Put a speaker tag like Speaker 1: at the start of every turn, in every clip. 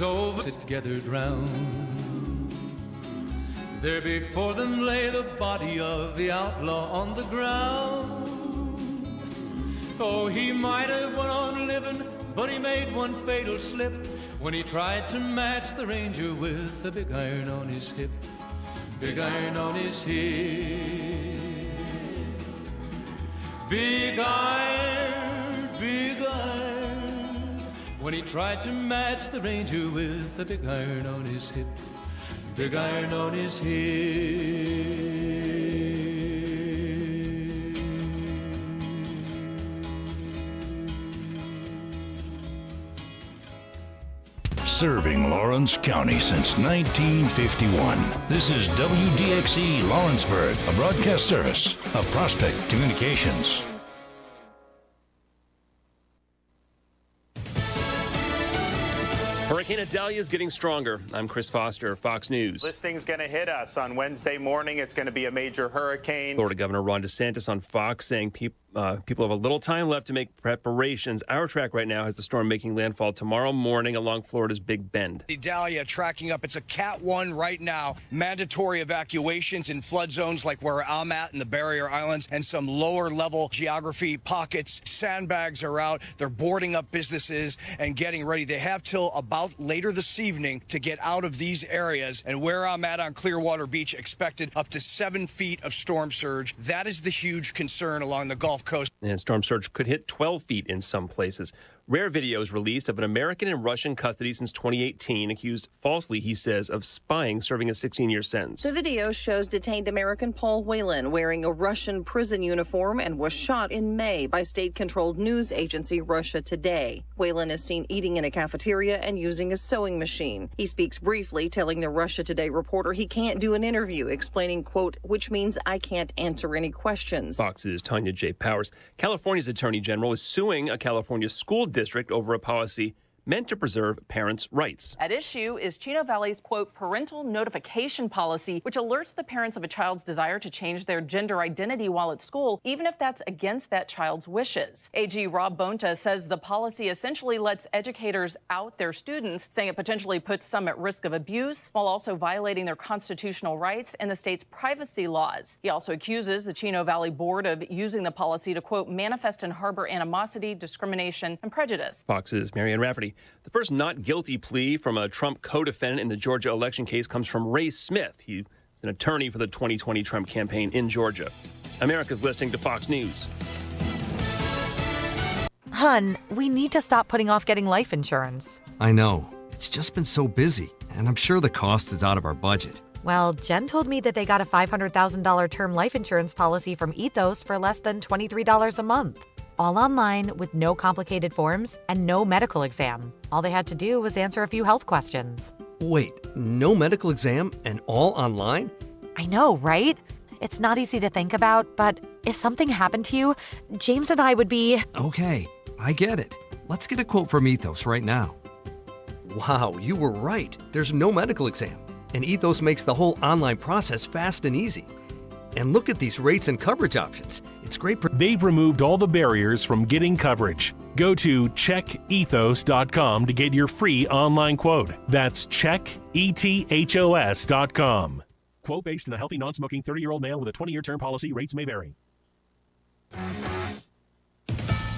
Speaker 1: Over gathered round. There before them lay the body of the outlaw on the ground. Oh, he might have went on living, but he made one fatal slip when he tried to match the ranger with the big iron on his hip. Big iron on his hip. Big iron, big iron. When he tried to match the ranger with the big iron on his hip. Big iron on his hip.
Speaker 2: Serving Lawrence County since 1951. This is WDXE Lawrenceburg, a broadcast service of Prospect Communications.
Speaker 3: Hurricane Idalia is getting stronger. I'm Chris Foster, Fox News.
Speaker 4: This thing's going to hit us on Wednesday morning. It's going to be a major hurricane.
Speaker 3: Florida Governor Ron DeSantis on Fox saying people have a little time left to make preparations. Our track right now has the storm making landfall tomorrow morning along Florida's Big Bend.
Speaker 5: Idalia tracking up. It's a Cat 1 right now. Mandatory evacuations in flood zones like where I'm at in the Barrier Islands and some lower level geography pockets. Sandbags are out. They're boarding up businesses and getting ready. They have till about later this evening to get out of these areas. And where I'm at on Clearwater Beach, expected up to 7 feet of storm surge. That is the huge concern along the Gulf Coast.
Speaker 3: And storm surge could hit 12 feet in some places. Rare videos released of an American in Russian custody since 2018, accused falsely, he says, of spying, serving a 16-year sentence.
Speaker 6: The video shows detained American Paul Whelan wearing a Russian prison uniform and was shot in May by state-controlled news agency Russia Today. Whelan is seen eating in a cafeteria and using a sewing machine. He speaks briefly, telling the Russia Today reporter he can't do an interview, explaining, quote, which means I can't answer any questions.
Speaker 3: Fox's Tanya J. Powers. California's Attorney General is suing a California school district over a policy meant to preserve parents' rights.
Speaker 7: At issue is Chino Valley's, quote, parental notification policy, which alerts the parents of a child's desire to change their gender identity while at school, even if that's against that child's wishes. AG Rob Bonta says the policy essentially lets educators out their students, saying it potentially puts some at risk of abuse while also violating their constitutional rights and the state's privacy laws. He also accuses the Chino Valley Board of using the policy to, quote, manifest and harbor animosity, discrimination, and prejudice.
Speaker 3: Fox's Marianne Rafferty. The first not guilty plea from a Trump co-defendant in the Georgia election case comes from Ray Smith. He's an attorney for the 2020 Trump campaign in Georgia. America's listening to Fox News.
Speaker 8: Hun, we need to stop putting off getting life insurance.
Speaker 9: I know. It's just been so busy, and I'm sure the cost is out of our budget.
Speaker 8: Well, Jen told me that they got a $500,000 term life insurance policy from Ethos for less than $23 a month. All online with no complicated forms and no medical exam. All they had to do was answer a few health questions.
Speaker 9: Wait, no medical exam and all online?
Speaker 8: I know, right? It's not easy to think about, but if something happened to you, James and I would be...
Speaker 9: Okay, I get it. Let's get a quote from Ethos right now. Wow, you were right. There's no medical exam, and Ethos makes the whole online process fast and easy. And look at these rates and coverage options. It's great.
Speaker 10: They've removed all the barriers from getting coverage. Go to checkethos.com to get your free online quote. That's checkethos.com. Quote based on a healthy, non-smoking 30-year-old male with a 20-year term policy. Rates may vary.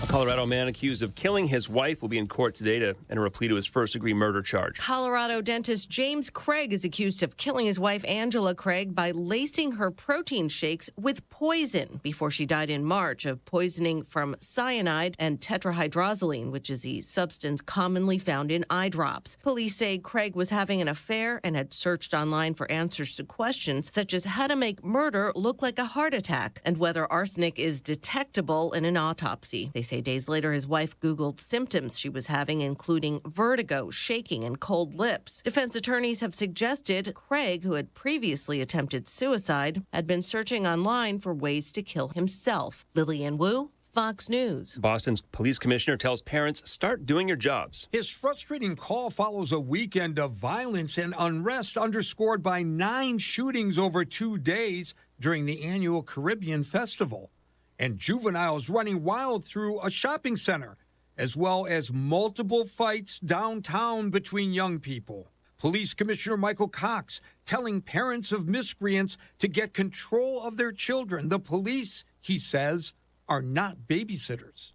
Speaker 3: A Colorado man accused of killing his wife will be in court today to enter a plea to his first-degree murder charge.
Speaker 11: Colorado dentist James Craig is accused of killing his wife, Angela Craig, by lacing her protein shakes with poison before she died in March of poisoning from cyanide and tetrahydrozoline, which is the substance commonly found in eye drops. Police say Craig was having an affair and had searched online for answers to questions such as how to make murder look like a heart attack and whether arsenic is detectable in an autopsy. They say days later, his wife Googled symptoms she was having, including vertigo, shaking, and cold lips. Defense attorneys have suggested Craig, who had previously attempted suicide, had been searching online for ways to kill himself. Lillian Wu, Fox News.
Speaker 3: Boston's police commissioner tells parents, start doing your jobs.
Speaker 12: His frustrating call follows a weekend of violence and unrest underscored by 9 shootings over 2 days during the annual Caribbean Festival. And juveniles running wild through a shopping center. as well as multiple fights downtown between young people. Police Commissioner Michael Cox telling parents of miscreants to get control of their children. The police, he says, are not babysitters.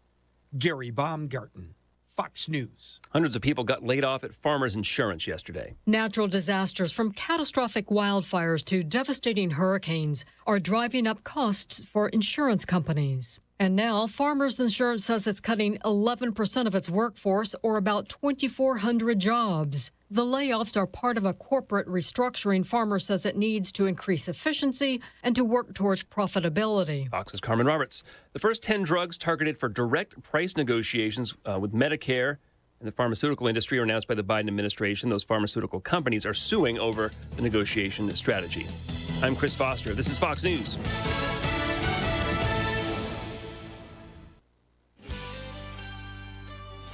Speaker 12: Gary Baumgarten, Fox News.
Speaker 3: Hundreds of people got laid off at Farmers Insurance yesterday.
Speaker 13: Natural disasters, from catastrophic wildfires to devastating hurricanes, are driving up costs for insurance companies. And now Farmers Insurance says it's cutting 11% of its workforce, or about 2,400 jobs. The layoffs are part of a corporate restructuring Farmers says it needs to increase efficiency and to work towards profitability.
Speaker 3: Fox's Carmen Roberts. The first 10 drugs targeted for direct price negotiations with Medicare and the pharmaceutical industry are announced by the Biden administration. Those pharmaceutical companies are suing over the negotiation strategy. I'm Chris Foster. This is Fox News.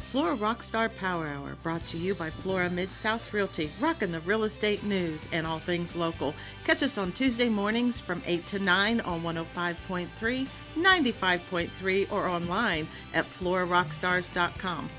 Speaker 14: Flora Rockstar Power Hour, brought to you by Flora Mid-South Realty, rocking the real estate news and all things local. Catch us on Tuesday mornings from 8 to 9 on 105.3, 95.3, or online at florarockstars.com.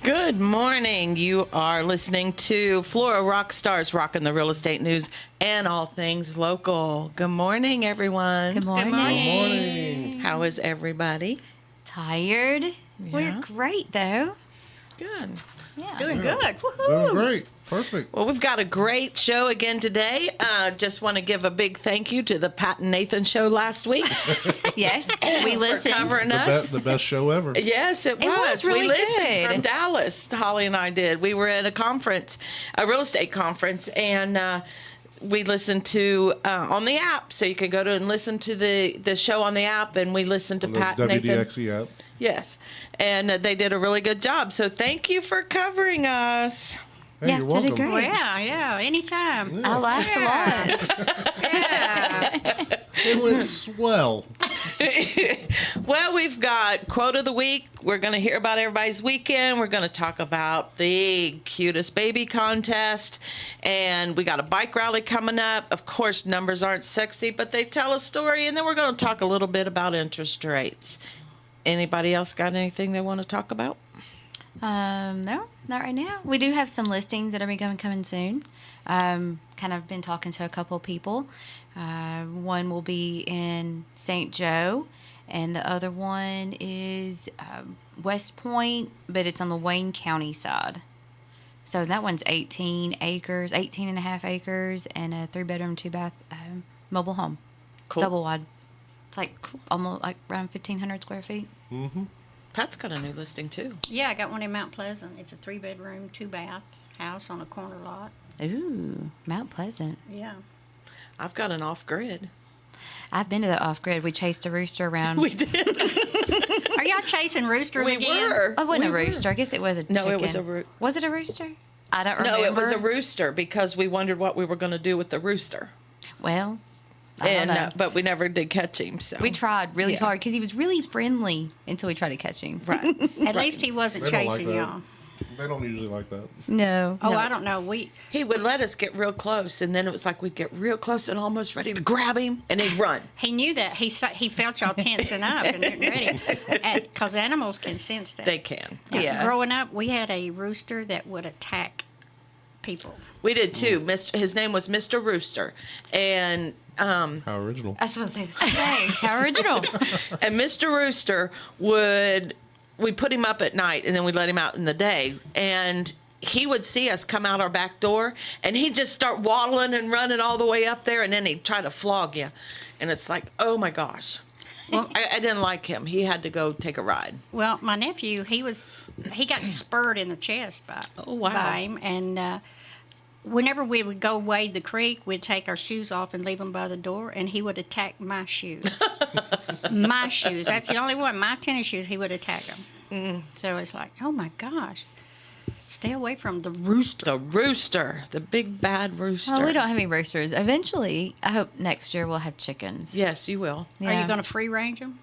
Speaker 14: Good morning. You are listening to Flora Rockstars, rocking the real estate news and all things local. Good morning, everyone.
Speaker 15: Good morning. Good
Speaker 14: morning. How is everybody?
Speaker 15: Tired. Yeah. We're great, though.
Speaker 14: Good.
Speaker 15: Yeah.
Speaker 14: Doing good. Woohoo.
Speaker 16: Doing great. Perfect.
Speaker 14: Well, we've got a great show again today. Just want to give a big thank you to the Pat and Nathan show last week.
Speaker 15: Yes, we listened.
Speaker 14: For covering us.
Speaker 16: The best show ever.
Speaker 14: Yes, it was.
Speaker 15: It was really
Speaker 14: we listened
Speaker 15: good.
Speaker 14: From Dallas. Holly and I did. We were at a conference, a real estate conference, and we listened to on the app. So you can go to and listen to the show on the app, and we listened to Pat and Nathan.
Speaker 16: WDXE app.
Speaker 14: Yes, and they did a really good job. So thank you for covering us.
Speaker 16: Hey,
Speaker 15: yeah,
Speaker 16: you're welcome.
Speaker 15: Great.
Speaker 17: Well, yeah, anytime.
Speaker 16: Yeah.
Speaker 15: I laughed a lot.
Speaker 17: Yeah.
Speaker 16: It went swell.
Speaker 14: Well, we've got quote of the week. We're going to hear about everybody's weekend. We're going to talk about the cutest baby contest. And we got a bike rally coming up. Of course, numbers aren't sexy, but they tell a story. And then we're going to talk a little bit about interest rates. Anybody else got anything they want to talk about?
Speaker 15: No, not right now. We do have some listings that are going to be coming soon. Kind of been talking to a couple people. One will be in St. Joe, and the other one is West Point, but it's on the Wayne County side. So that one's 18 and a half acres, and a 3-bedroom, 2-bath mobile home.
Speaker 14: Cool.
Speaker 15: Double wide. It's like almost like around 1,500 square feet.
Speaker 16: Mm-hmm.
Speaker 14: Pat's got a new listing, too.
Speaker 17: Yeah, I got one in Mount Pleasant. It's a 3-bedroom, 2-bath house on a corner lot.
Speaker 15: Ooh, Mount Pleasant.
Speaker 17: Yeah.
Speaker 14: I've got an off-grid.
Speaker 15: I've been to the off-grid. We chased a rooster around.
Speaker 14: We did.
Speaker 17: Are y'all chasing roosters again?
Speaker 14: We were.
Speaker 15: Oh, it wasn't
Speaker 14: We
Speaker 15: a
Speaker 14: were.
Speaker 15: rooster. I guess it was a chicken.
Speaker 14: No, it was a rooster.
Speaker 15: Was it a rooster? I don't remember.
Speaker 14: No, it was a rooster because we wondered what we were going to do with the rooster.
Speaker 15: Well, I don't know.
Speaker 14: But we never did catch him. So
Speaker 15: We tried really hard because he was really friendly until we tried to catch him.
Speaker 14: Right.
Speaker 17: At least he wasn't
Speaker 16: They don't like
Speaker 17: chasing
Speaker 16: that.
Speaker 17: y'all.
Speaker 16: They don't usually like that.
Speaker 15: No.
Speaker 17: Oh,
Speaker 15: no.
Speaker 17: I don't know.
Speaker 14: He would let us get real close, and then it was like we'd get real close and almost ready to grab him, and he'd run.
Speaker 17: He knew that. He felt y'all tensing up and getting ready. Because animals can sense that.
Speaker 14: They can.
Speaker 15: Yeah.
Speaker 17: Growing up, we had a rooster that would attack people.
Speaker 14: We did too. His name was Mr. Rooster, and
Speaker 16: How original.
Speaker 15: That's what I was saying. How original.
Speaker 14: and Mr. Rooster we'd put him up at night, and then we'd let him out in the day, and he would see us come out our back door, and he'd just start waddling and running all the way up there, and then he'd try to flog you, and it's like, oh my gosh. Well, I didn't like him. He had to go take a ride.
Speaker 17: Well, my nephew, he got spurred in the chest by him, and whenever we would go wade the creek, we'd take our shoes off and leave them by the door, and he would attack my shoes. My shoes. That's the only one. My tennis shoes, he would attack them. So it's like, oh my gosh. Stay away from the rooster.
Speaker 14: The rooster. The big bad rooster.
Speaker 15: Oh, we don't have any roosters. Eventually, I hope next year we'll have chickens.
Speaker 14: Yes, you will.
Speaker 15: Yeah.
Speaker 17: Are you going to free range them?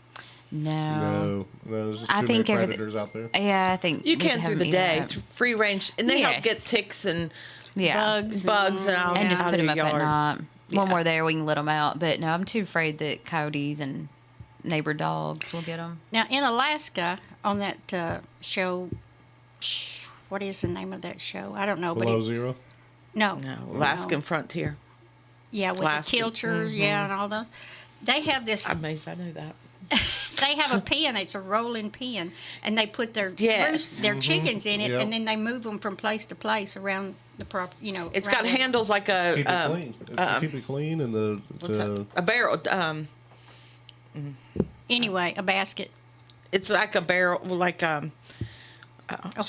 Speaker 15: No.
Speaker 16: There's just
Speaker 15: I
Speaker 16: too
Speaker 15: think
Speaker 16: many predators out there.
Speaker 15: Yeah, I think
Speaker 14: You
Speaker 15: we
Speaker 14: can
Speaker 15: have
Speaker 14: through the
Speaker 15: them
Speaker 14: day.
Speaker 15: either.
Speaker 14: Free range. And they help
Speaker 15: Yes.
Speaker 14: get ticks and
Speaker 15: Yeah.
Speaker 14: bugs and all
Speaker 15: And just
Speaker 14: out
Speaker 15: put
Speaker 14: of
Speaker 15: them
Speaker 14: your
Speaker 15: up at
Speaker 14: yard.
Speaker 15: night.
Speaker 18: When we're there, we can let them out. But no, I'm too afraid that coyotes and neighbor dogs will get them.
Speaker 17: Now, in Alaska, on that show, what is the name of that show? I don't know.
Speaker 16: Below Zero?
Speaker 17: No.
Speaker 14: No, Alaskan Frontier.
Speaker 17: Yeah, with
Speaker 14: Alaskan.
Speaker 17: the tilchers, yeah, and all those. They have this.
Speaker 14: I'm amazed I knew that.
Speaker 17: They have a pen. It's a rolling pen, and they put their their chickens in it,
Speaker 16: Yep.
Speaker 17: and then they move them from place to place around the
Speaker 14: It's got handles like a
Speaker 16: Keep it clean. Keep it clean and
Speaker 14: a barrel.
Speaker 17: Anyway, a basket.
Speaker 14: It's like a barrel, like
Speaker 17: a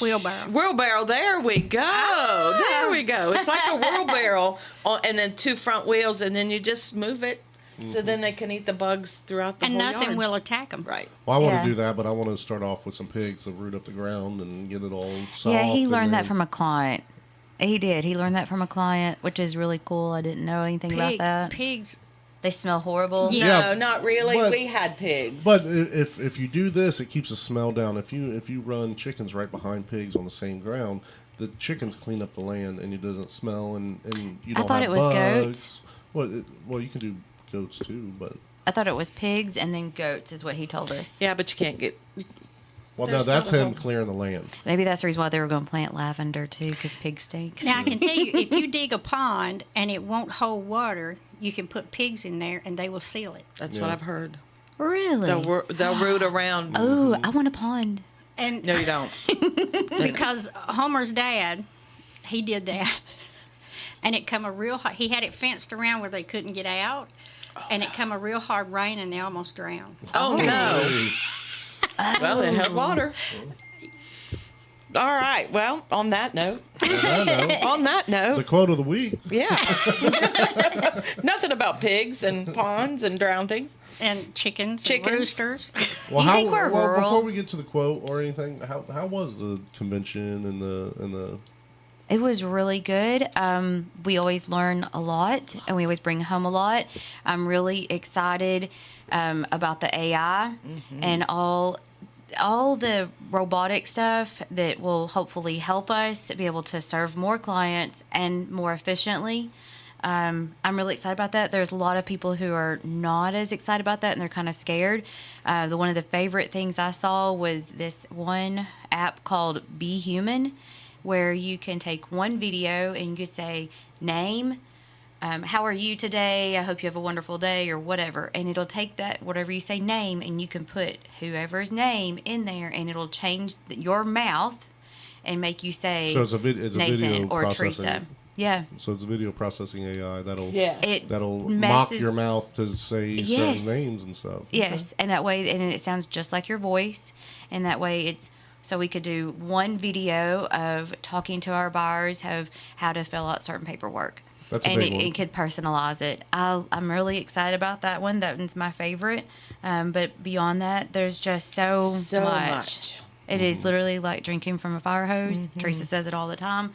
Speaker 17: wheelbarrow.
Speaker 14: Wheelbarrow. There we go. There we go. It's like a wheelbarrow, and then 2 front wheels, and then you just move it. So then they can eat the bugs throughout the
Speaker 17: and
Speaker 14: whole
Speaker 17: nothing
Speaker 14: yard.
Speaker 17: will attack them.
Speaker 14: Right.
Speaker 16: Well, I want to do that, but I want to start off with some pigs to root up the ground and get it all soft.
Speaker 18: Yeah, he learned
Speaker 16: and
Speaker 18: that from a client. He did. He learned that from a client, which is really cool. I didn't know anything about that.
Speaker 17: Pigs.
Speaker 18: They smell horrible.
Speaker 14: No, not really. We had pigs.
Speaker 16: But if you do this, it keeps the smell down. If you run chickens right behind pigs on the same ground, the chickens clean up the land and it doesn't smell and you don't
Speaker 18: thought
Speaker 16: have
Speaker 18: it was
Speaker 16: bugs.
Speaker 18: goats.
Speaker 16: Well, you can do goats too, but
Speaker 18: I thought it was pigs and then goats is what he told us.
Speaker 14: Yeah, but you can't get.
Speaker 16: well, no, that's him clearing the land.
Speaker 18: Maybe that's the reason why they were going to plant lavender too, because pigs stink.
Speaker 17: Now, I can tell you, if you dig a pond and it won't hold water, you can put pigs in there and they will seal it.
Speaker 14: That's what I've heard.
Speaker 18: Really?
Speaker 14: They'll root around.
Speaker 18: Oh, I want a pond.
Speaker 17: And
Speaker 14: no, you don't.
Speaker 17: Because Homer's dad, he did that, and it come a real hard. He had it fenced around where they couldn't get out, and it come a real hard rain and they almost drowned.
Speaker 14: Oh no! Well, they had water. All right. Well, on that note.
Speaker 16: The quote of the week.
Speaker 14: Yeah. Nothing about pigs and ponds and drowning.
Speaker 17: And chickens. And roosters.
Speaker 16: Well,
Speaker 18: You think we're rural?
Speaker 16: before we get to the quote or anything, how was the convention and the
Speaker 18: It was really good. We always learn a lot, and we always bring home a lot. I'm really excited about the AI and all the robotic stuff that will hopefully help us be able to serve more clients and more efficiently. I'm really excited about that. There's a lot of people who are not as excited about that, and they're kind of scared. One of the favorite things I saw was this one app called Be Human, where you can take one video and you could say, name, how are you today? I hope you have a wonderful day, or whatever. And it'll take that, whatever you say, name, and you can put whoever's name in there, and it'll change your mouth and make you say
Speaker 16: So it's a
Speaker 18: Nathan
Speaker 16: video
Speaker 18: or
Speaker 16: processing.
Speaker 18: Teresa. Yeah.
Speaker 16: So it's a video processing AI that'll
Speaker 18: It
Speaker 16: mock
Speaker 18: messes-
Speaker 16: your mouth to say
Speaker 18: Yes.
Speaker 16: certain names and stuff.
Speaker 18: Yes, and that way, and it sounds just like your voice, and that way it's so we could do one video of talking to our buyers of how to fill out certain paperwork.
Speaker 16: That's a
Speaker 18: and
Speaker 16: big one.
Speaker 18: it could personalize it. I'm really excited about that one. That one's my favorite. But beyond that, there's just so much. It is literally like drinking from a fire hose. Teresa says it all the time.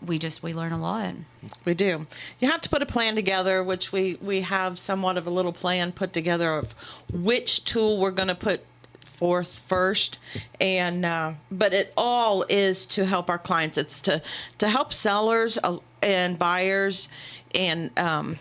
Speaker 18: We learn a lot.
Speaker 14: We do. You have to put a plan together, which we have somewhat of a little plan put together of which tool we're going to put forth first, and but it all is to help our clients. It's to help sellers and buyers, and I'm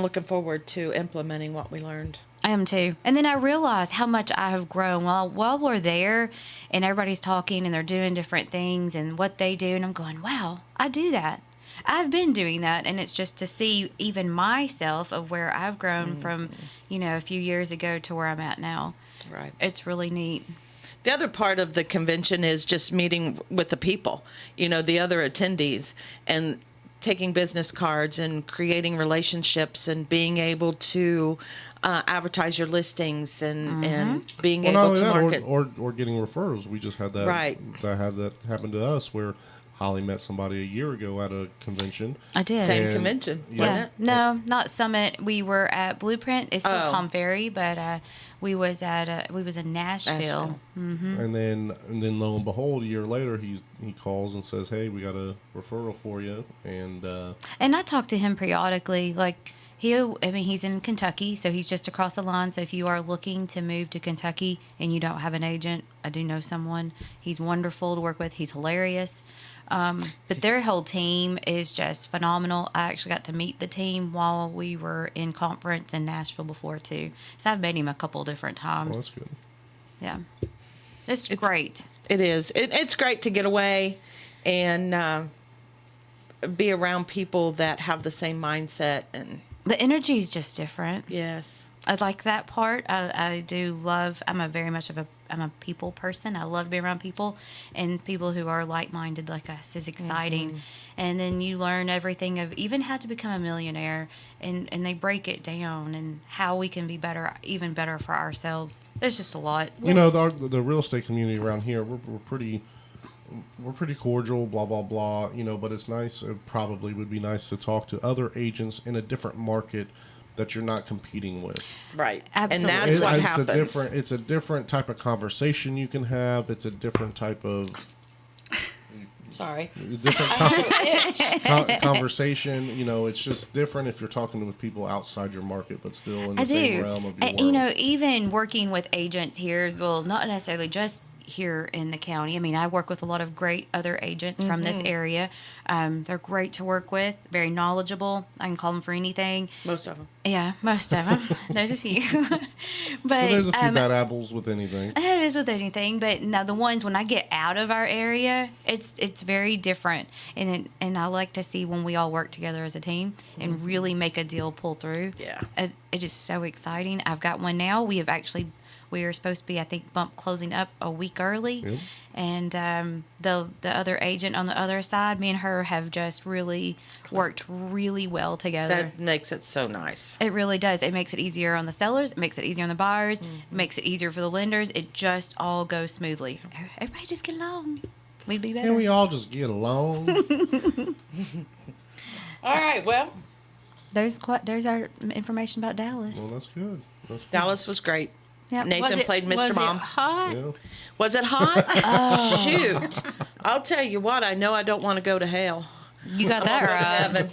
Speaker 14: looking forward to implementing what we learned.
Speaker 18: I am too. And then I realized how much I have grown while we're there and everybody's talking and they're doing different things and what they do. And I'm going, wow, I do that. I've been doing that. And it's just to see even myself of where I've grown from, a few years ago to where I'm at now.
Speaker 14: Right.
Speaker 18: It's really neat.
Speaker 14: The other part of the convention is just meeting with the people, the other attendees, and taking business cards and creating relationships and being able to advertise your listings and being able to market.
Speaker 16: Or getting referrals. We just had that.
Speaker 14: Right.
Speaker 16: That had that happen to us where Holly met somebody a year ago at a convention.
Speaker 18: I did.
Speaker 14: Same convention.
Speaker 18: Yeah. No, not Summit. We were at Blueprint. It's still Tom Ferry, but we was in Nashville.
Speaker 16: And then lo and behold, a year later, he calls and says, "Hey, we got a referral for you." And
Speaker 18: I talk to him periodically. Like he's in Kentucky, so he's just across the line. So if you are looking to move to Kentucky and you don't have an agent, I do know someone. He's wonderful to work with. He's hilarious. But their whole team is just phenomenal. I actually got to meet the team while we were in conference in Nashville before too. So I've met him a couple different times.
Speaker 16: Well, that's good.
Speaker 18: Yeah. It's great.
Speaker 14: It is. It's great to get away and be around people that have the same mindset. And
Speaker 18: the energy is just different.
Speaker 14: Yes.
Speaker 18: I like that part. I do love, I'm a people person. I love being around people, and people who are like-minded like us is exciting.
Speaker 14: Mm-hmm.
Speaker 18: And then you learn everything of even how to become a millionaire, and they break it down and how we can be better, even better for ourselves. There's just a lot.
Speaker 16: You know, the real estate community around here, we're pretty cordial, blah, blah, blah, you know, but it's nice. It probably would be nice to talk to other agents in a different market that you're not competing with.
Speaker 14: Right.
Speaker 18: Absolutely.
Speaker 14: And that's what happens.
Speaker 16: It's a different type of conversation you can have. It's a different type of...
Speaker 14: Sorry.
Speaker 16: Different conversation. You know, it's just different if you're talking with people outside your market, but still in the same realm of your world.
Speaker 18: You know, even working with agents here, well, not necessarily just here in the county. I mean, I work with a lot of great other agents from this area. They're great to work with, very knowledgeable. I can call them for anything.
Speaker 14: Most of them.
Speaker 18: Yeah, most of them. There's a few. But
Speaker 16: well, there's a few bad apples with anything.
Speaker 18: It is with anything, but now the ones when I get out of our area, it's very different, and I like to see when we all work together as a team and really make a deal pull through.
Speaker 14: Yeah,
Speaker 18: it is so exciting. I've got one now. We are supposed to be, I think, closing up a week early.
Speaker 16: Yep.
Speaker 18: And the other agent on the other side, me and her have just really worked really well together.
Speaker 14: That makes it so nice.
Speaker 18: It really does. It makes it easier on the sellers. It makes it easier on the buyers. It makes it easier for the lenders. It just all goes smoothly. Everybody just get along. We'd be better.
Speaker 16: Can we all just get along?
Speaker 14: All right, well.
Speaker 18: There's our information about Dallas.
Speaker 16: Well, that's good.
Speaker 14: Dallas was great.
Speaker 18: Yep.
Speaker 14: Nathan played Mr. Mom.
Speaker 17: Was it hot?
Speaker 16: Yeah.
Speaker 14: Was it hot? Oh. Shoot. I'll tell you what, I know I don't want to go to hell.
Speaker 18: You got that right.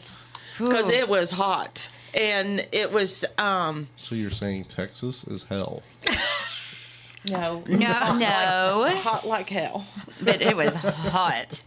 Speaker 14: Because it was hot. And it was...
Speaker 16: So you're saying Texas is hell?
Speaker 14: No. Hot like hell.
Speaker 18: But it was hot.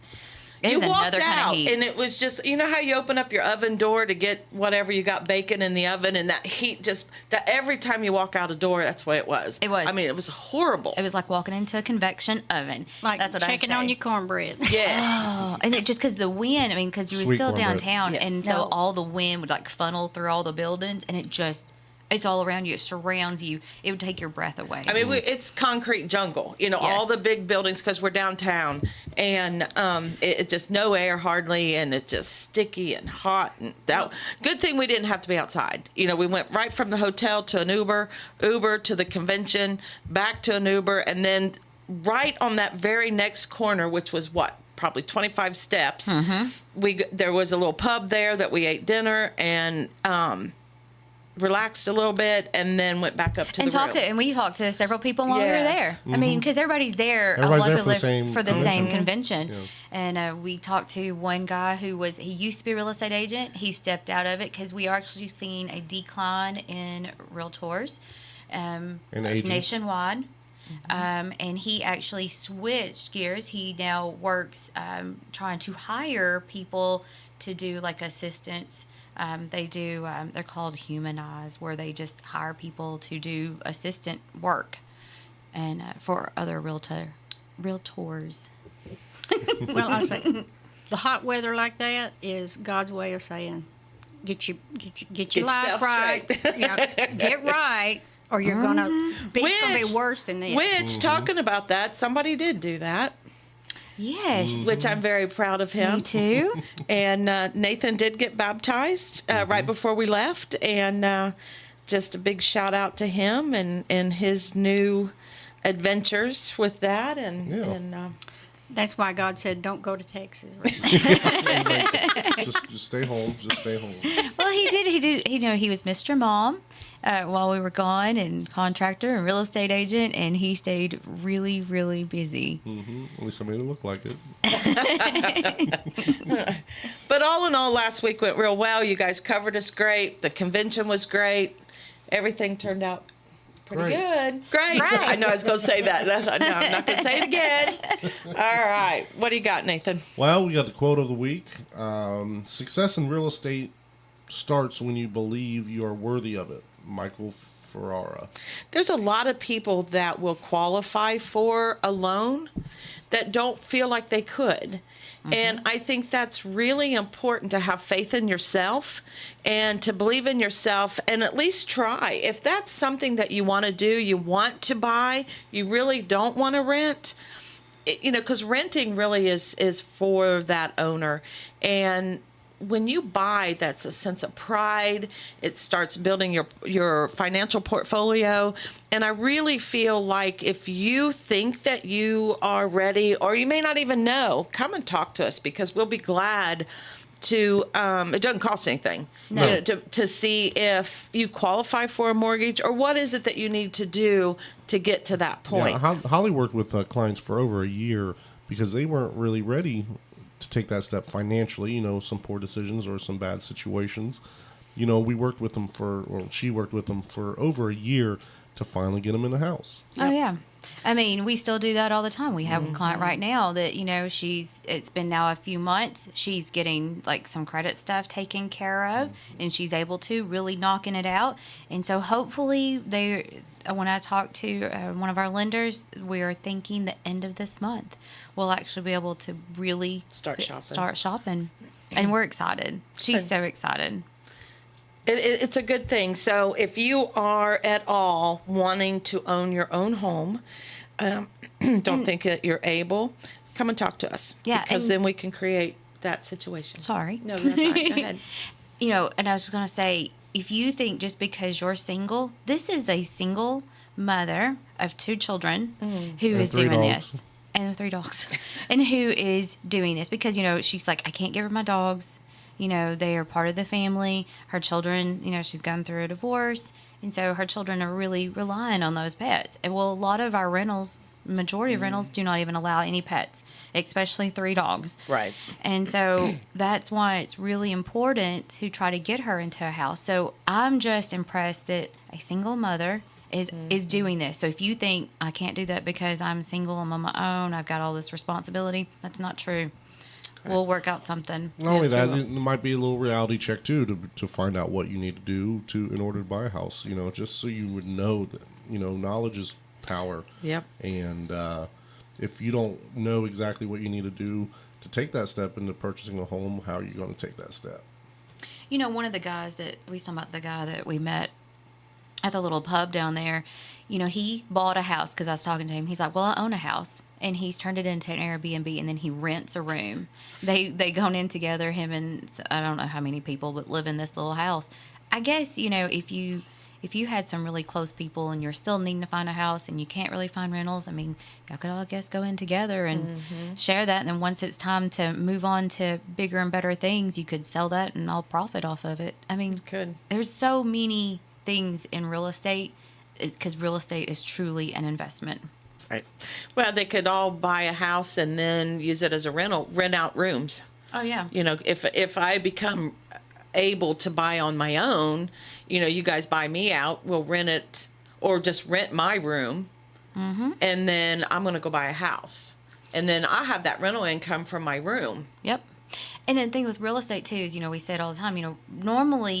Speaker 14: You walked out, and it was just, you know how you open up your oven door to get whatever you got baking in the oven, and that heat that every time you walk out a door, that's what it was.
Speaker 18: It was.
Speaker 14: I mean, it was horrible.
Speaker 18: It was like walking into a convection oven.
Speaker 17: Like
Speaker 18: that's what
Speaker 17: checking on your cornbread.
Speaker 14: Yes.
Speaker 18: Oh, and it just because the wind, I mean, because you were
Speaker 16: Sweet
Speaker 18: still
Speaker 16: cornbread.
Speaker 18: downtown,
Speaker 14: Yes.
Speaker 18: and so all the wind would like funnel through all the buildings, and it's all around you. It surrounds you. It would take your breath away.
Speaker 14: I mean, it's concrete jungle, you know,
Speaker 18: Yes.
Speaker 14: all the big buildings because we're downtown, and it just no air hardly, and it's just sticky and hot. And good thing we didn't have to be outside. You know, we went right from the hotel to an Uber to the convention, back to an Uber, and then right on that very next corner, which was probably 25 steps, there was a little pub there that we ate dinner and relaxed a little bit, and then went back up to
Speaker 18: and we talked to several people while we were there. I mean, because everybody's there.
Speaker 16: Everybody's there
Speaker 18: for the same convention.
Speaker 16: Yeah.
Speaker 18: And we talked to one guy he used to be a real estate agent. He stepped out of it because we are actually seeing a decline in realtors nationwide. And he actually switched gears. He now works trying to hire people to do like assistants. They do, they're called Humanize, where they just hire people to do assistant work and for other realtors.
Speaker 17: Well, I say the hot weather like that is God's way of saying, get your life right. Get right, or you're gonna be worse than this.
Speaker 14: Which, talking about that, somebody did do that.
Speaker 18: Yes.
Speaker 14: Which I'm very proud of him.
Speaker 18: Me too.
Speaker 14: And Nathan did get baptized right before we left. And just a big shout out to him and his new adventures with that. And
Speaker 17: that's why God said, don't go to Texas.
Speaker 16: just stay home. Just stay home.
Speaker 18: Well, he did. He was Mr. Mom while we were gone, and contractor and real estate agent, and he stayed really, really busy.
Speaker 16: At least somebody to look like it.
Speaker 14: But all in all, last week went real well. You guys covered us great. The convention was great. Everything turned out pretty good. Great. I know I was going to say that. No, I'm not going to say it again. All right. What do you got, Nathan?
Speaker 16: Well, we got the quote of the week. Success in real estate starts when you believe you are worthy of it. Michael Flora.
Speaker 14: There's a lot of people that will qualify for a loan that don't feel like they could. And I think that's really important, to have faith in yourself and to believe in yourself and at least try. If that's something that you want to do, you want to buy, you really don't want to rent, because renting really is for that owner. And when you buy, that's a sense of pride. It starts building your financial portfolio. And I really feel like if you think that you are ready, or you may not even know, come and talk to us, because we'll be glad to, it doesn't cost anything, to see if you qualify for a mortgage, or what is it that you need to do to get to that point.
Speaker 16: Yeah, Holly worked with clients for over a year because they weren't really ready to take that step financially, some poor decisions or some bad situations. We worked with them she worked with them for over a year to finally get them in the house.
Speaker 18: Oh, yeah. I mean, we still do that all the time. We have a client right now that, it's been now a few months. She's getting like some credit stuff taken care of, and she's able to really knocking it out. And so hopefully when I talk to one of our lenders, we are thinking the end of this month, we'll actually be able to really
Speaker 14: start
Speaker 18: shopping. And we're excited. She's so excited.
Speaker 14: It's a good thing. So if you are at all wanting to own your own home, don't think that you're able, come and talk to us.
Speaker 18: Yeah,
Speaker 14: because then we can create that situation.
Speaker 18: Sorry.
Speaker 14: No, that's all right. Go ahead.
Speaker 18: And I was going to say, if you think just because you're single, this is a single mother of 2 children who is doing this. And 3 dogs. And who is doing this because, she's like, I can't give her my dogs. They are part of the family. Her children, she's gone through a divorce. And so her children are really relying on those pets. And well, a lot of our rentals, majority of rentals do not even allow any pets, especially 3 dogs.
Speaker 14: Right.
Speaker 18: And so that's why it's really important to try to get her into a house. So I'm just impressed that a single mother is doing this. So if you think I can't do that because I'm single, I'm on my own, I've got all this responsibility, that's not true. We'll work out something.
Speaker 16: Not only that, it might be a little reality check too to find out what you need to do in order to buy a house. Just so you would know that knowledge is power.
Speaker 14: Yep.
Speaker 16: And if you don't know exactly what you need to do to take that step into purchasing a home, how are you going to take that step?
Speaker 18: One of the guys that we talking about, the guy that we met at the little pub down there, he bought a house because I was talking to him. He's like, well, I own a house. And he's turned it into an Airbnb, and then he rents a room. They gone in together, him and I don't know how many people, but live in this little house. I guess, if you had some really close people and you're still needing to find a house and you can't really find rentals, I mean, y'all could all, I guess, go in together and share that. And then once it's time to move on to bigger and better things, you could sell that and all profit off of it. I mean, there's so many things in real estate because real estate is truly an investment.
Speaker 14: Right. Well, they could all buy a house and then use it as a rental, rent out rooms.
Speaker 18: Oh, yeah.
Speaker 14: If I become able to buy on my own, you guys buy me out, we'll rent it or just rent my room. And then I'm going to go buy a house. And then I have that rental income from my room.
Speaker 18: Yep. And then the thing with real estate, too, is, we say it all the time, normally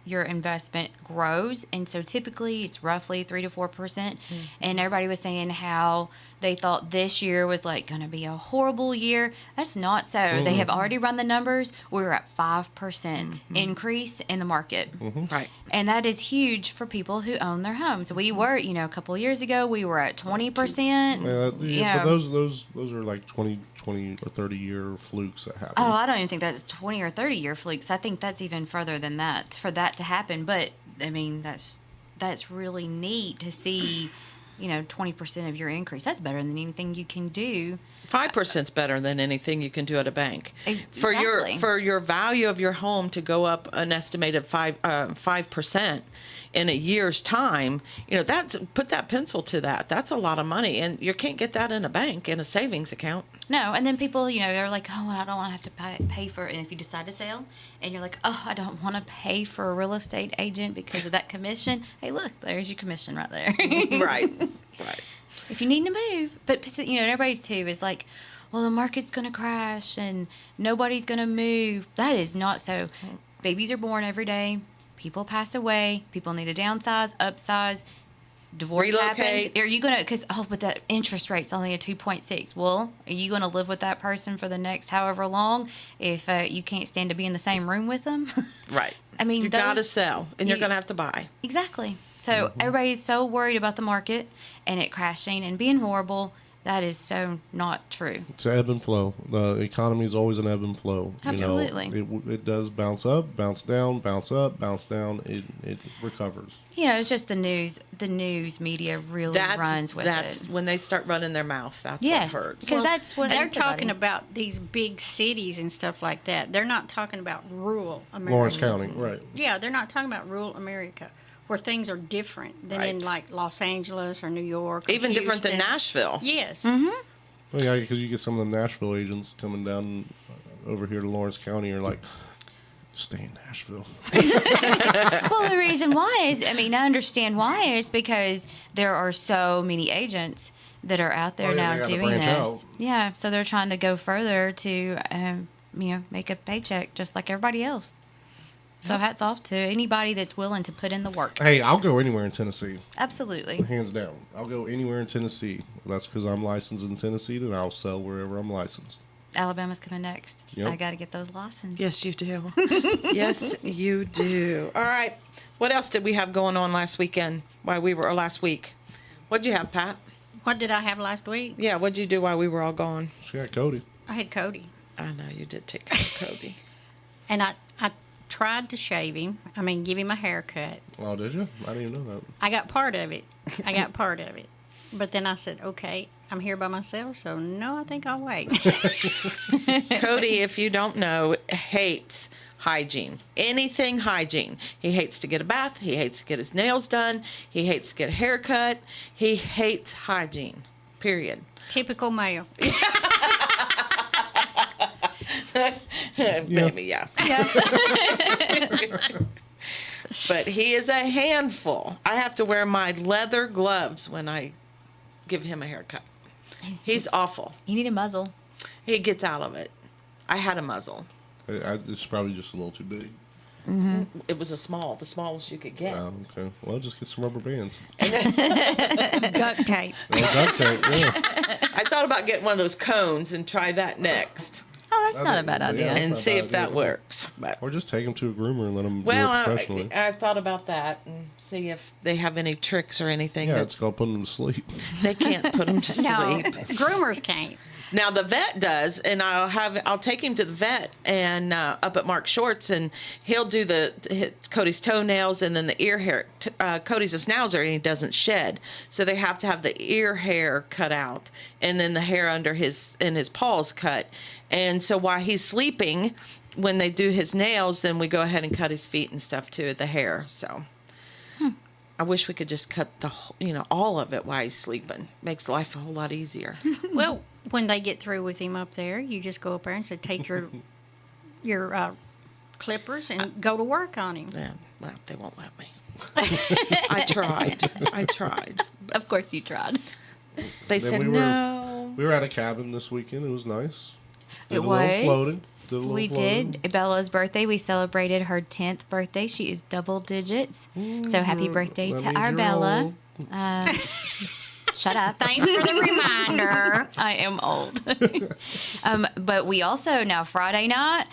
Speaker 18: your investment grows, and so typically it's roughly 3 to 4%. And everybody was saying how they thought this year was like going to be a horrible year. That's not so. They have already run the numbers. We're at 5% increase in the market,
Speaker 14: right?
Speaker 18: And that is huge for people who own their homes. We were, a couple of years ago, we were at 20%.
Speaker 16: But those are like 20 or 30 year flukes that happen.
Speaker 18: Oh, I don't even think that's 20 or 30 year flukes. I think that's even further than that for that to happen. But I mean, that's really neat to see, 20% of your increase. That's better than anything you can do
Speaker 14: 5%'s better than anything you can do at a bank.
Speaker 15: Exactly.
Speaker 14: For your value of your home to go up an estimated 5% in a year's time, that's, put that pencil to that. That's a lot of money, and you can't get that in a bank, in a savings account.
Speaker 18: No, and then people, they're like, oh, I don't want to have to pay for it. And if you decide to sell, and you're like, oh, I don't want to pay for a real estate agent because of that commission. Hey, look, there's your commission right there.
Speaker 14: Right.
Speaker 18: If you need to move. But, everybody's too is like, well, the market's going to crash and nobody's going to move. That is not so. Babies are born every day. People pass away. People need to downsize, upsize. Divorce
Speaker 14: Relocate.
Speaker 18: happens. Are you going to, but that interest rate's only a 2.6. Well, are you going to live with that person for the next however long if you can't stand to be in the same room with them?
Speaker 14: Right.
Speaker 18: I mean,
Speaker 14: you got to sell, and you're going to have to buy.
Speaker 18: Exactly. So everybody's so worried about the market and it crashing and being horrible. That is so not true.
Speaker 16: It's ebb and flow. The economy is always an ebb and flow.
Speaker 18: Absolutely.
Speaker 16: It does bounce up, bounce down, bounce up, bounce down. It recovers.
Speaker 18: It's just the news. The news media really runs with it.
Speaker 14: That's when they start running their mouth. That's
Speaker 18: yes,
Speaker 14: what hurts.
Speaker 18: because that's what
Speaker 17: they're talking about. These big cities and stuff like that. They're not talking about rural America.
Speaker 16: Lawrence County, right?
Speaker 17: Yeah, they're not talking about rural America, where things are different than in like Los Angeles or New York. Or
Speaker 14: Even different than
Speaker 17: Houston.
Speaker 14: Nashville.
Speaker 17: Yes.
Speaker 16: Well, yeah, because you get some of them Nashville agents coming down over here to Lawrence County are like, stay in Nashville.
Speaker 18: Well, the reason why is, I understand why is because there are so many agents that are out there now doing this.
Speaker 16: Out.
Speaker 18: Yeah, so they're trying to go further to, make a paycheck just like everybody else. So hats off to anybody that's willing to put in the work.
Speaker 16: Hey, I'll go anywhere in Tennessee.
Speaker 18: Absolutely.
Speaker 16: Hands down. I'll go anywhere in Tennessee. That's because I'm licensed in Tennessee, and I'll sell wherever I'm licensed.
Speaker 18: Alabama's coming next.
Speaker 16: Yep.
Speaker 18: I got to get those licenses.
Speaker 14: Yes, you do. Yes, you do. All right. What else did we have going on last weekend or last week? What'd you have, Pat?
Speaker 17: What did I have last week?
Speaker 14: Yeah, what'd you do while we were all gone?
Speaker 16: She got Cody.
Speaker 17: I had Cody.
Speaker 14: I know, you did take care of Cody.
Speaker 17: And I tried to shave him. Give him a haircut.
Speaker 16: Oh, did you? I didn't even know that.
Speaker 17: I got part of it. But then I said, okay, I'm here by myself, so no, I think I'll wait.
Speaker 14: Cody, if you don't know, hates hygiene. Anything hygiene. He hates to get a bath. He hates to get his nails done. He hates to get a haircut. He hates hygiene. Period.
Speaker 17: Typical male.
Speaker 14: Maybe, yeah. But he is a handful. I have to wear my leather gloves when I give him a haircut. He's awful.
Speaker 18: You need a muzzle.
Speaker 14: He gets out of it. I had a muzzle.
Speaker 16: It's probably just a little too big.
Speaker 14: Mm-hmm. It was the smallest you could get.
Speaker 16: Oh, okay. Well, just get some rubber bands.
Speaker 17: Duct tape.
Speaker 16: Duct tape, yeah.
Speaker 14: I thought about getting one of those cones and try that next.
Speaker 18: Oh, that's not a bad idea.
Speaker 14: And see if that works. But,
Speaker 16: or just take them to a groomer and let them do
Speaker 14: well,
Speaker 16: it professionally.
Speaker 14: I thought about that and see if they have any tricks or anything.
Speaker 16: Yeah,
Speaker 14: that
Speaker 16: it's called putting them to sleep.
Speaker 14: They can't put them to sleep.
Speaker 17: No, groomers can't.
Speaker 14: Now the vet does, and I'll take him to the vet and up at Mark Short's, and he'll do Cody's toenails and then the ear hair. Cody's a schnauzer and he doesn't shed, so they have to have the ear hair cut out and then the hair under his paws cut. And so while he's sleeping, when they do his nails, then we go ahead and cut his feet and stuff too, the hair. So. I wish we could just cut all of it while he's sleeping. Makes life a whole lot easier.
Speaker 17: Well, when they get through with him up there, you just go up there and say, take your clippers and go to work on him.
Speaker 14: Yeah, well, they won't let me. I tried.
Speaker 18: Of course you tried.
Speaker 14: They said no.
Speaker 16: We were at a cabin this weekend. It was nice.
Speaker 18: It was. We did. Bella's birthday. We celebrated her 10th birthday. She is double digits. So happy birthday to our Bella. Shut up.
Speaker 17: Thanks for the reminder.
Speaker 18: I am old. But we also, now Friday night,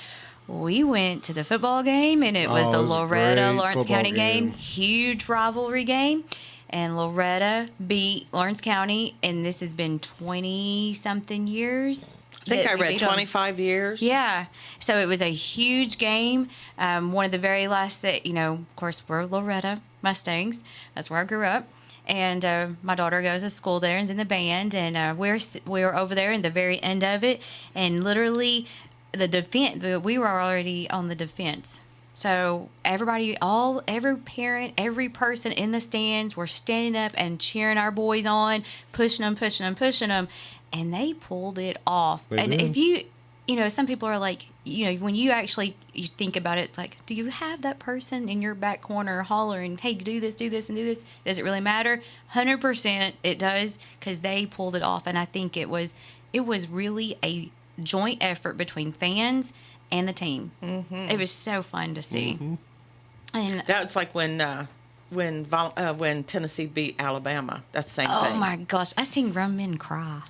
Speaker 18: we went to the football game, and it was the Loretta-Lawrence County game. Huge rivalry game. And Loretta beat Lawrence County, and this has been 20-something years.
Speaker 14: I think I read 25 years.
Speaker 18: Yeah. So it was a huge game. One of the very last that, of course, we're Loretta Mustangs. That's where I grew up. And my daughter goes to school there and is in the band, and we're over there in the very end of it, and literally the defense. We were already on the defense. So everybody, every parent, every person in the stands were standing up and cheering our boys on, pushing them, and they pulled it off. And if you some people are like, when you think about it, it's like, do you have that person in your back corner hollering, hey, do this, and do this? Does it really matter? 100% it does, because they pulled it off. And I think it was really a joint effort between fans and the team. Mm-hmm. It was so fun to see. Mm-hmm. And
Speaker 14: that's like when Tennessee beat Alabama. That's the same thing.
Speaker 18: Oh my gosh, I seen grown men cry.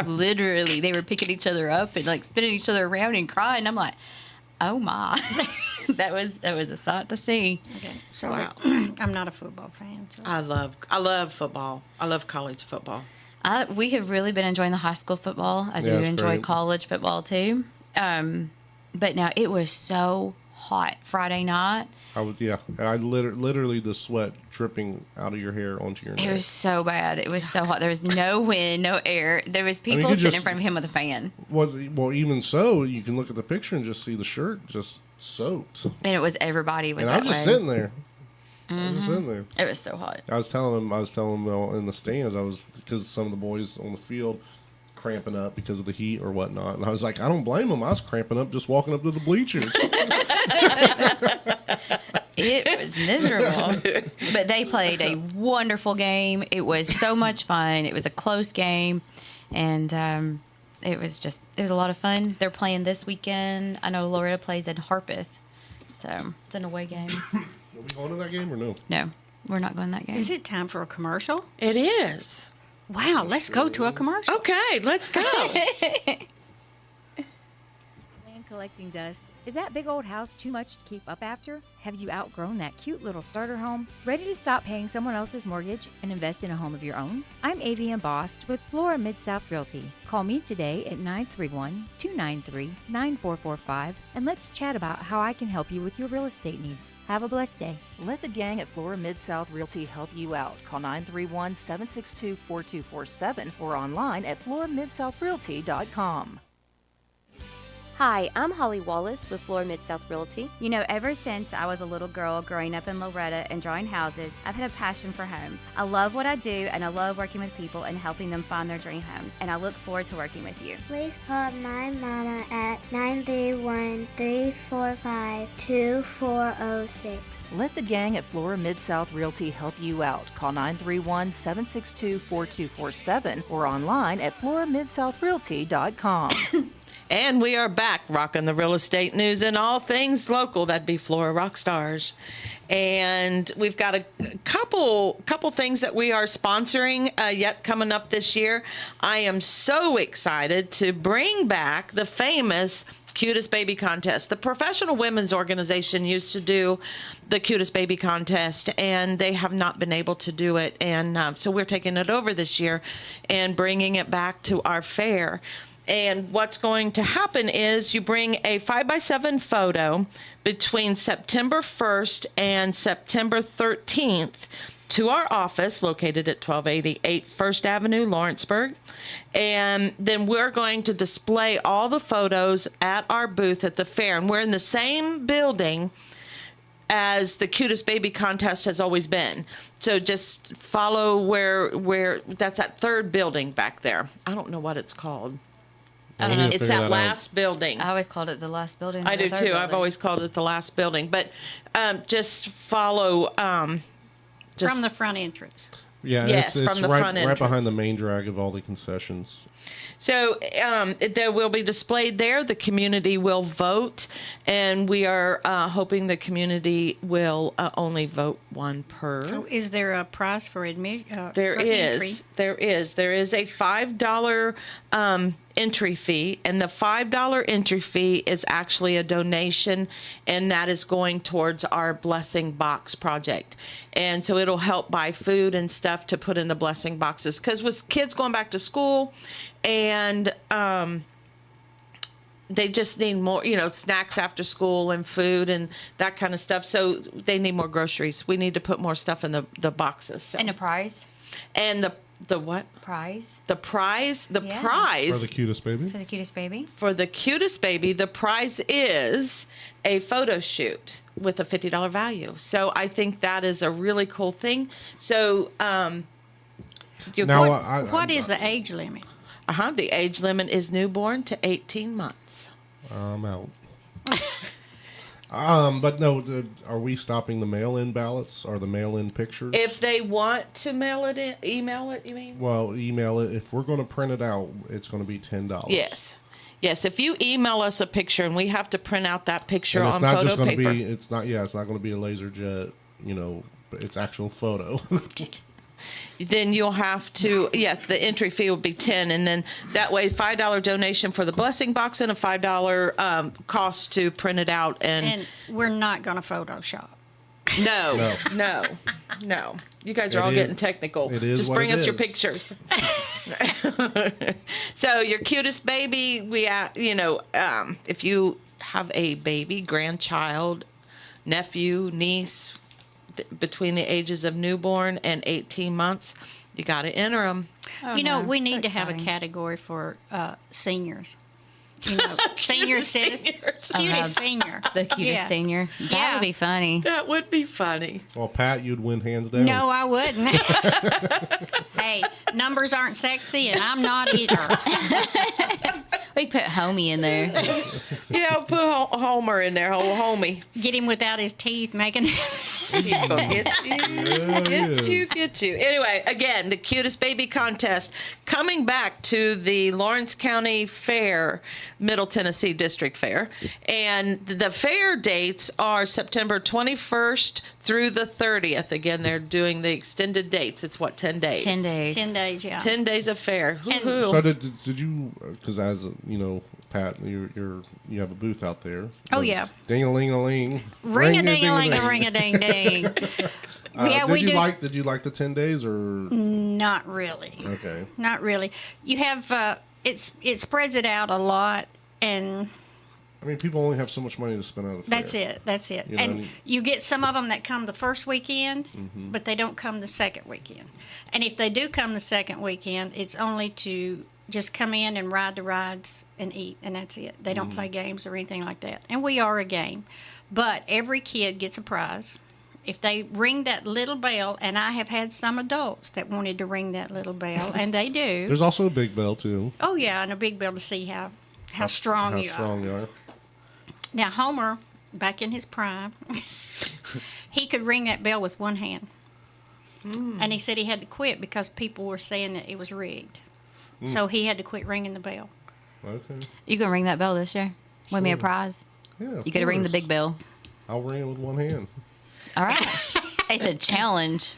Speaker 18: Literally, they were picking each other up and like spinning each other around and crying. I'm like, oh my, that was a sight to see.
Speaker 17: Okay, so wow. I'm not a football fan. So.
Speaker 14: I love football. I love college football.
Speaker 18: We have really been enjoying the high school football. I do enjoy college football too. But now it was so hot Friday night.
Speaker 16: I literally the sweat dripping out of your hair onto your neck.
Speaker 18: It was so bad. It was so hot. There was no wind, no air. There was people sitting in front of him with a fan.
Speaker 16: Well, even so, you can look at the picture and just see the shirt just soaked.
Speaker 18: And it was everybody was.
Speaker 16: And
Speaker 18: that
Speaker 16: I was just
Speaker 18: way.
Speaker 16: sitting there.
Speaker 18: Mm-hmm.
Speaker 16: I was just sitting there.
Speaker 18: It was so hot.
Speaker 16: I was telling them in the stands. Because some of the boys on the field cramping up because of the heat or whatnot, and I was like, I don't blame them. I was cramping up just walking up to the bleachers.
Speaker 18: It was miserable, but they played a wonderful game. It was so much fun. It was a close game, and it was a lot of fun. They're playing this weekend. I know Loretta plays in Harpeth, so it's an away game.
Speaker 16: Are we going to that game or no?
Speaker 18: No, we're not going to that game.
Speaker 17: Is it time for a commercial?
Speaker 14: It is.
Speaker 17: Wow, let's go to a commercial.
Speaker 14: Okay, let's go.
Speaker 19: Collecting dust. Is that big old house too much to keep up after? Have you outgrown that cute little starter home? Ready to stop paying someone else's mortgage and invest in a home of your own? I'm Adrienne Bost with Flora Mid-South Realty. Call me today at 931-293-9445 and let's chat about how I can help you with your real estate needs. Have a blessed day.
Speaker 20: Let the gang at Flora Mid-South Realty help you out. Call 931-762-4247 or online at floramidSouthRealty.com.
Speaker 21: Hi, I'm Holly Wallace with Flora Mid-South Realty. You know, ever since I was a little girl growing up in Loretta and drawing houses, I've had a passion for homes. I love what I do, and I love working with people and helping them find their dream homes, and I look forward to working with you.
Speaker 22: Please call my mama at 931-345-2406.
Speaker 20: Let the gang at Flora Mid-South Realty help you out. Call 931-762-4247 or online at floramidSouthRealty.com.
Speaker 14: And we are back rocking the real estate news and all things local. That'd be Flora Rock Stars. And we've got a couple things that we are sponsoring yet coming up this year. I am so excited to bring back the famous Cutest Baby Contest. The Professional Women's Organization used to do the Cutest Baby Contest, and they have not been able to do it. And so we're taking it over this year and bringing it back to our fair. And what's going to happen is you bring a 5x7 photo between September 1st and September 13th to our office located at 1288 First Avenue, Lawrenceburg. And then we're going to display all the photos at our booth at the fair. And we're in the same building as the Cutest Baby Contest has always been. So just follow where that's that third building back there. I don't know what it's called.
Speaker 18: I don't know.
Speaker 14: It's that last building.
Speaker 18: I always called it the last building.
Speaker 14: I do too.
Speaker 18: Building.
Speaker 14: I've always called it the last building. But just follow.
Speaker 17: From the front entrance.
Speaker 16: Yeah,
Speaker 14: yes,
Speaker 16: it's
Speaker 14: from the
Speaker 16: right,
Speaker 14: front entrance.
Speaker 16: right behind the main drag of all the concessions.
Speaker 14: So there will be displayed there. The community will vote, and we are hoping the community will only vote one per.
Speaker 17: So is there a price for admission?
Speaker 14: There is a $5 entry fee, and the $5 entry fee is actually a donation, and that is going towards our Blessing Box project. And so it'll help buy food and stuff to put in the blessing boxes, because with kids going back to school and they just need more, snacks after school and food and that kind of stuff. So they need more groceries. We need to put more stuff in the boxes. So.
Speaker 18: And a prize.
Speaker 14: And the what?
Speaker 18: Prize.
Speaker 14: The prize. The
Speaker 18: Yeah.
Speaker 14: prize.
Speaker 16: For the cutest baby.
Speaker 18: For the cutest baby.
Speaker 14: For the cutest baby, the prize is a photo shoot with a $50 value. So I think that is a really cool thing. So
Speaker 17: what is the age limit?
Speaker 14: The age limit is newborn to 18 months.
Speaker 16: I'm out. But no, are we stopping the mail-in ballots or the mail-in pictures?
Speaker 14: If they want to mail it in, email it, you mean?
Speaker 16: Well, email it. If we're going to print it out, it's going to be $10.
Speaker 14: Yes. Yes, if you email us a picture and we have to print out that picture
Speaker 16: And
Speaker 14: on photo paper.
Speaker 16: It's not going to be a laser jet, but it's actual photo.
Speaker 14: Then you'll have to, yes, the entry fee will be 10, and then that way $5 donation for the blessing box and a $5 cost to print it out. And
Speaker 17: we're not going to Photoshop.
Speaker 14: No. You guys are all getting technical.
Speaker 16: It is.
Speaker 14: Just
Speaker 16: what
Speaker 14: bring
Speaker 16: it
Speaker 14: us your
Speaker 16: is.
Speaker 14: pictures. So your cutest baby, if you have a baby, grandchild, nephew, niece, between the ages of newborn and 18 months, you got to enter them.
Speaker 17: We need to have a category for seniors. Senior citizen. Cutest senior.
Speaker 18: The cutest senior. That would be funny.
Speaker 14: That would be funny.
Speaker 16: Well, Pat, you'd win hands down.
Speaker 17: No, I wouldn't. Hey, numbers aren't sexy, and I'm not either.
Speaker 18: We put Homie in there.
Speaker 14: Yeah, put Homer in there, Homie.
Speaker 17: Get him without his teeth, making.
Speaker 14: He's gonna get you. Anyway, again, the cutest baby contest coming back to the Lawrence County Fair, Middle Tennessee District Fair, and the fair dates are September 21st through the 30th. Again, they're doing the extended dates. It's 10 days.
Speaker 18: 10 days.
Speaker 17: 10 days, yeah.
Speaker 14: 10 days of fair. Hoo-hoo.
Speaker 16: So did you? Because as Pat, you have a booth out there.
Speaker 17: Oh yeah.
Speaker 16: Ding-a-ling-a-ling.
Speaker 17: Ring-a-ding-a-ling-a-ring-a-ding-ding. Yeah, we do.
Speaker 16: Did you like the 10 days or?
Speaker 17: Not really.
Speaker 16: Okay.
Speaker 17: Not really. You have it spreads it out a lot, and
Speaker 16: I mean, people only have so much money to spend on a fair.
Speaker 17: That's it. And you get some of them that come the first weekend, but they don't come the second weekend. And if they do come the second weekend, it's only to just come in and ride the rides and eat, and that's it. They don't play games or anything like that. And we are a game. But every kid gets a prize. If they ring that little bell, and I have had some adults that wanted to ring that little bell, and they do.
Speaker 16: There's also a big bell, too.
Speaker 17: Oh, yeah, and a big bell to see how strong you are. Now, Homer, back in his prime, he could ring that bell with one hand. And he said he had to quit because people were saying that it was rigged. So he had to quit ringing the bell.
Speaker 16: Okay.
Speaker 18: You can ring that bell this year. Win me a prize.
Speaker 16: Yeah,
Speaker 18: you got to ring the big bell.
Speaker 16: I'll ring it with one hand.
Speaker 18: All right. It's a challenge.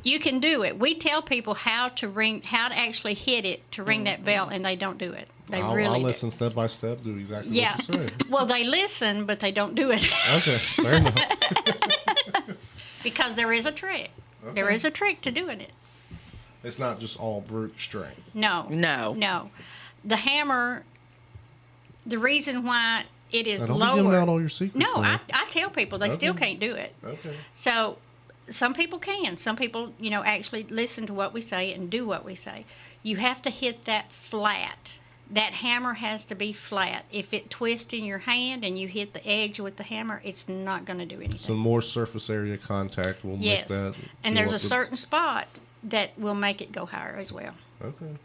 Speaker 17: You can do it. We tell people how to actually hit it to ring that bell, and they don't do it.
Speaker 16: I'll listen step by step, do exactly what you say.
Speaker 17: Well, they listen, but they don't do it.
Speaker 16: Okay, fair enough.
Speaker 17: Because there is a trick. Okay. There is a trick to doing it.
Speaker 16: It's not just all brute strength.
Speaker 17: No. The hammer, the reason why it is
Speaker 16: don't
Speaker 17: lower.
Speaker 16: Be giving out all your secrets.
Speaker 17: No, I tell people they still can't do it.
Speaker 16: Okay.
Speaker 17: So some people can. Some people, actually listen to what we say and do what we say. You have to hit that flat. That hammer has to be flat. If it twists in your hand and you hit the edge with the hammer, it's not going to do anything.
Speaker 16: So more surface area contact will make that.
Speaker 17: And there's a certain spot that will make it go higher as well.
Speaker 16: Okay.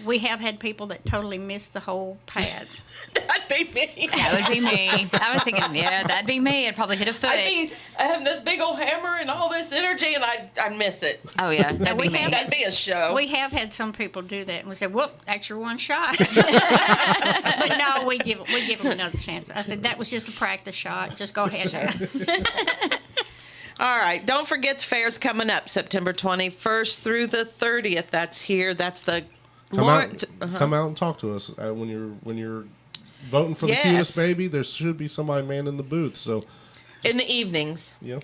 Speaker 17: We have had people that totally missed the whole pad.
Speaker 14: That'd be me.
Speaker 18: That would be me. I was thinking, that'd be me. I'd probably hit a foot.
Speaker 14: I mean, I have this big old hammer and all this energy, and I miss it.
Speaker 18: Oh, yeah. That'd be me.
Speaker 14: That'd be a show.
Speaker 17: We have had some people do that, and we said, whoop, that's your one shot. But no, we give them another chance. I said, that was just a practice shot. Just go ahead.
Speaker 14: All right. Don't forget the fair's coming up September 21st through the 30th. That's here. That's the
Speaker 16: Come out and talk to us when you're voting for the cutest baby. There should be somebody manning the booth. So
Speaker 14: in the evenings.
Speaker 16: Yeah.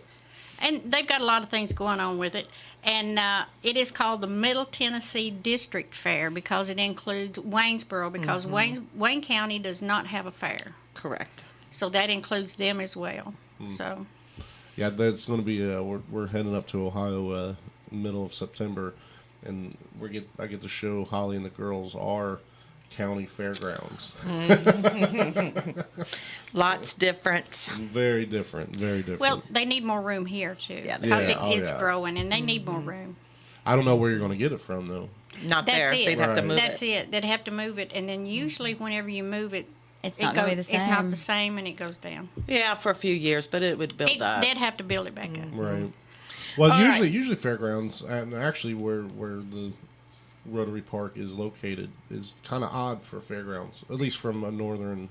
Speaker 17: And they've got a lot of things going on with it. And it is called the Middle Tennessee District Fair because it includes Waynesboro, because Wayne County does not have a fair.
Speaker 14: Correct.
Speaker 17: So that includes them as well. So.
Speaker 16: Yeah, that's going to be. We're heading up to Ohio middle of September, and I get to show Holly and the girls our county fairgrounds.
Speaker 14: Lots different.
Speaker 16: Very different. Very different.
Speaker 17: Well, they need more room here too, because it's growing, and they need more room.
Speaker 16: I don't know where you're going to get it from, though.
Speaker 14: Not
Speaker 17: That's
Speaker 14: there.
Speaker 17: it.
Speaker 14: They'd have to move
Speaker 17: That's it. They'd have to move it, and then usually whenever you move it,
Speaker 18: it's not going to be the same.
Speaker 17: It's not the same, and it goes down.
Speaker 14: Yeah, for a few years, but it would build up.
Speaker 17: They'd have to build it back up.
Speaker 16: Right. Well, usually fairgrounds, and actually where the Rotary Park is located, is kind of odd for fairgrounds, at least from a northern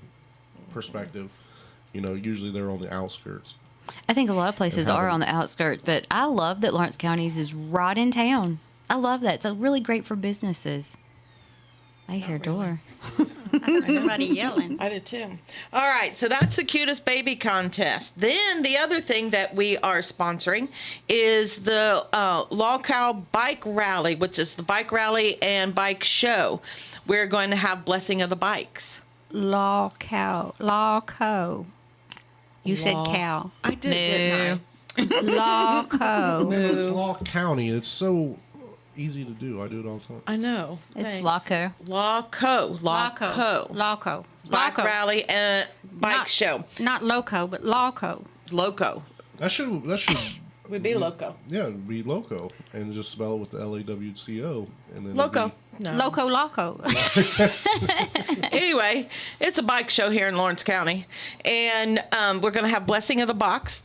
Speaker 16: perspective. You know, usually they're on the outskirts.
Speaker 18: I think a lot of places are on the outskirts, but I love that Lawrence County is right in town. I love that. It's really great for businesses. I hear a door.
Speaker 17: I heard somebody yelling.
Speaker 14: I did too. All right, so that's the cutest baby contest. Then the other thing that we are sponsoring is the Law Cow Bike Rally, which is the bike rally and bike show. We're going to have Blessing of the Bikes.
Speaker 17: Law Co. You said cow.
Speaker 14: I did, didn't I?
Speaker 17: Law Co.
Speaker 16: It's Law County. It's so easy to do. I do it all the time.
Speaker 14: I know.
Speaker 18: It's Laco.
Speaker 17: Laco.
Speaker 14: Bike rally and bike show.
Speaker 17: Not loco, but Laco.
Speaker 14: Loco.
Speaker 16: That should
Speaker 14: would be loco.
Speaker 16: Yeah, it'd be loco, and just spell it with the LAWCO, and then
Speaker 14: loco.
Speaker 17: No. Loco.
Speaker 14: Anyway, it's a bike show here in Lawrence County, and we're going to have Blessing of the Box.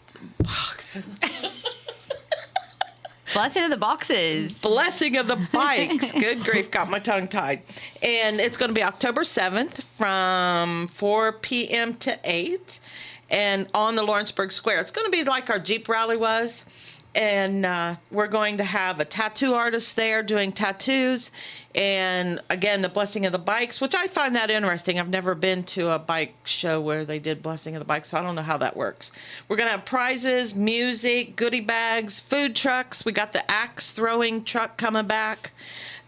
Speaker 18: Blessing of the boxes.
Speaker 14: Blessing of the bikes. Good grief, got my tongue tied. And it's going to be October 7th from 4 p.m. to 8 and on the Lawrenceburg Square. It's going to be like our Jeep rally was. And we're going to have a tattoo artist there doing tattoos. And again, the Blessing of the Bikes, which I find that interesting. I've never been to a bike show where they did Blessing of the Bikes, so I don't know how that works. We're going to have prizes, music, goodie bags, food trucks. We got the axe throwing truck coming back.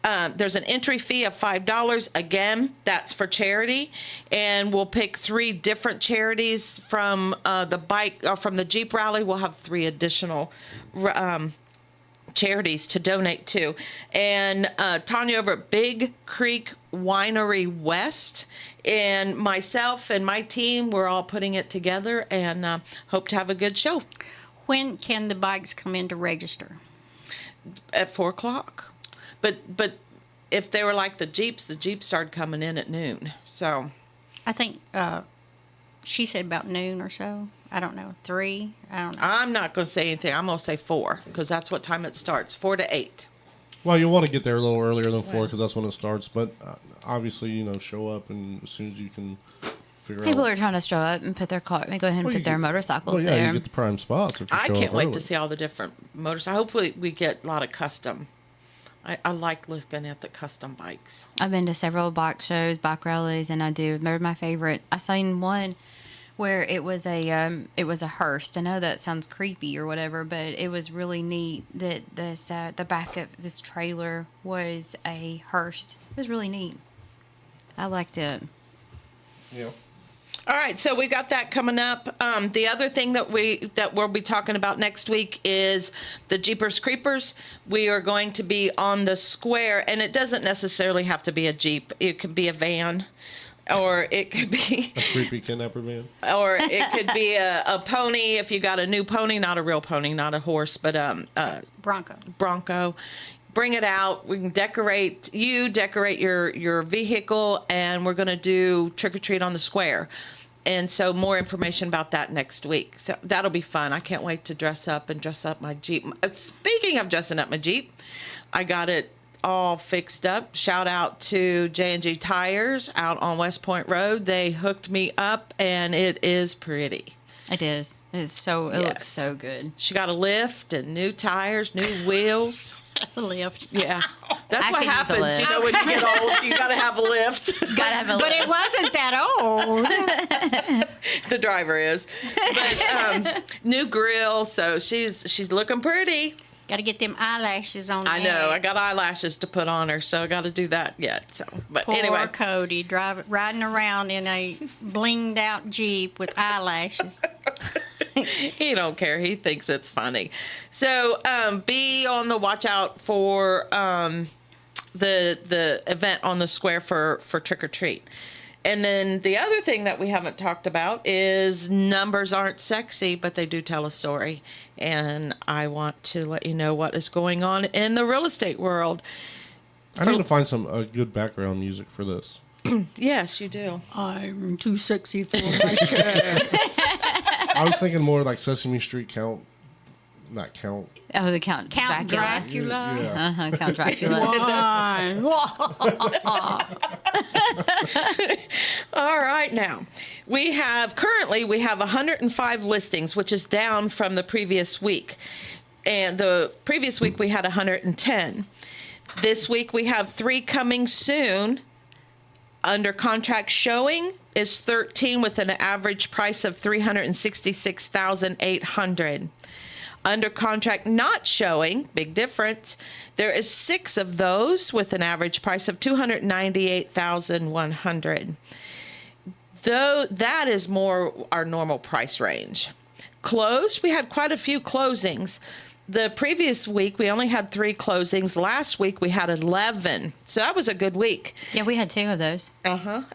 Speaker 14: There's an entry fee of $5. Again, that's for charity, and we'll pick 3 different charities from the bike or from the Jeep rally. We'll have 3 additional charities to donate to. And Tanya over at Big Creek Winery West and myself and my team, we're all putting it together and hope to have a good show.
Speaker 17: When can the bikes come in to register?
Speaker 14: At 4:00. But if they were like the Jeeps started coming in at noon. So
Speaker 17: I think she said about noon or so. I don't know. 3? I don't know.
Speaker 14: I'm not going to say anything. I'm going to say 4 because that's what time it starts, 4 to 8.
Speaker 16: Well, you want to get there a little earlier than 4 because that's when it starts. But obviously, show up and as soon as you can figure out.
Speaker 18: People are trying to show up and put their car, go ahead and put their motorcycles there.
Speaker 16: You get the prime spots if you
Speaker 14: I
Speaker 16: show
Speaker 14: can't
Speaker 16: up
Speaker 14: wait
Speaker 16: early.
Speaker 14: to see all the different motorcycles. Hopefully we get a lot of custom. I like looking at the custom bikes.
Speaker 18: I've been to several bike shows, bike rallies, and I do. They're my favorite. I seen one where it was a hearse. I know that sounds creepy or whatever, but it was really neat that this the back of this trailer was a hearse. It was really neat. I liked it.
Speaker 16: Yeah.
Speaker 14: All right, so we got that coming up. The other thing that we'll be talking about next week is the Jeepers Creepers. We are going to be on the square, and it doesn't necessarily have to be a Jeep. It could be a van, or it could be
Speaker 16: a creepy kidnapper van,
Speaker 14: or it could be a pony. If you got a new pony, not a real pony, not a horse, but Bronco. Bring it out. We can decorate your vehicle, and we're going to do trick or treat on the square. And so more information about that next week. So that'll be fun. I can't wait to dress up my Jeep. Speaking of dressing up my Jeep, I got it all fixed up. Shout out to J&G Tires out on West Point Road. They hooked me up, and it is pretty.
Speaker 18: It is. It looks so good.
Speaker 14: She got a lift and new tires, new wheels.
Speaker 17: a lift.
Speaker 14: Yeah. That's
Speaker 18: I
Speaker 14: what
Speaker 18: could use a
Speaker 14: happens.
Speaker 18: lift.
Speaker 14: You know, when you get old, you got to have a lift.
Speaker 18: Gotta have a
Speaker 17: But
Speaker 18: lift.
Speaker 17: it wasn't that old.
Speaker 14: The driver is. But new grill, so she's looking pretty.
Speaker 17: Got to get them eyelashes on.
Speaker 14: I know. I got eyelashes to put on her, so I got to do that yet. So, but
Speaker 17: Poor
Speaker 14: anyway,
Speaker 17: Cody riding around in a blinged out Jeep with eyelashes.
Speaker 14: he don't care. He thinks it's funny. So be on the watch out for the event on the square for Trick or Treat. And then the other thing that we haven't talked about is numbers aren't sexy, but they do tell a story. And I want to let you know what is going on in the real estate world.
Speaker 16: I need to find some good background music for this.
Speaker 14: Yes, you do.
Speaker 17: I'm too sexy for my shirt.
Speaker 16: I was thinking more like Sesame Street Count.
Speaker 18: Oh, the Count Dracula.
Speaker 16: Yeah.
Speaker 18: Count Dracula.
Speaker 14: All right, now we have 105 listings, which is down from the previous week. And the previous week we had 110. This week we have 3 coming soon. Under contract showing is 13 with an average price of $366,800. Under contract not showing, big difference, there is 6 of those with an average price of $298,100. Though that is more our normal price range. Closed, we had quite a few closings. The previous week, we only had 3 closings. Last week, we had 11. So that was a good week.
Speaker 18: Yeah, we had 2 of those.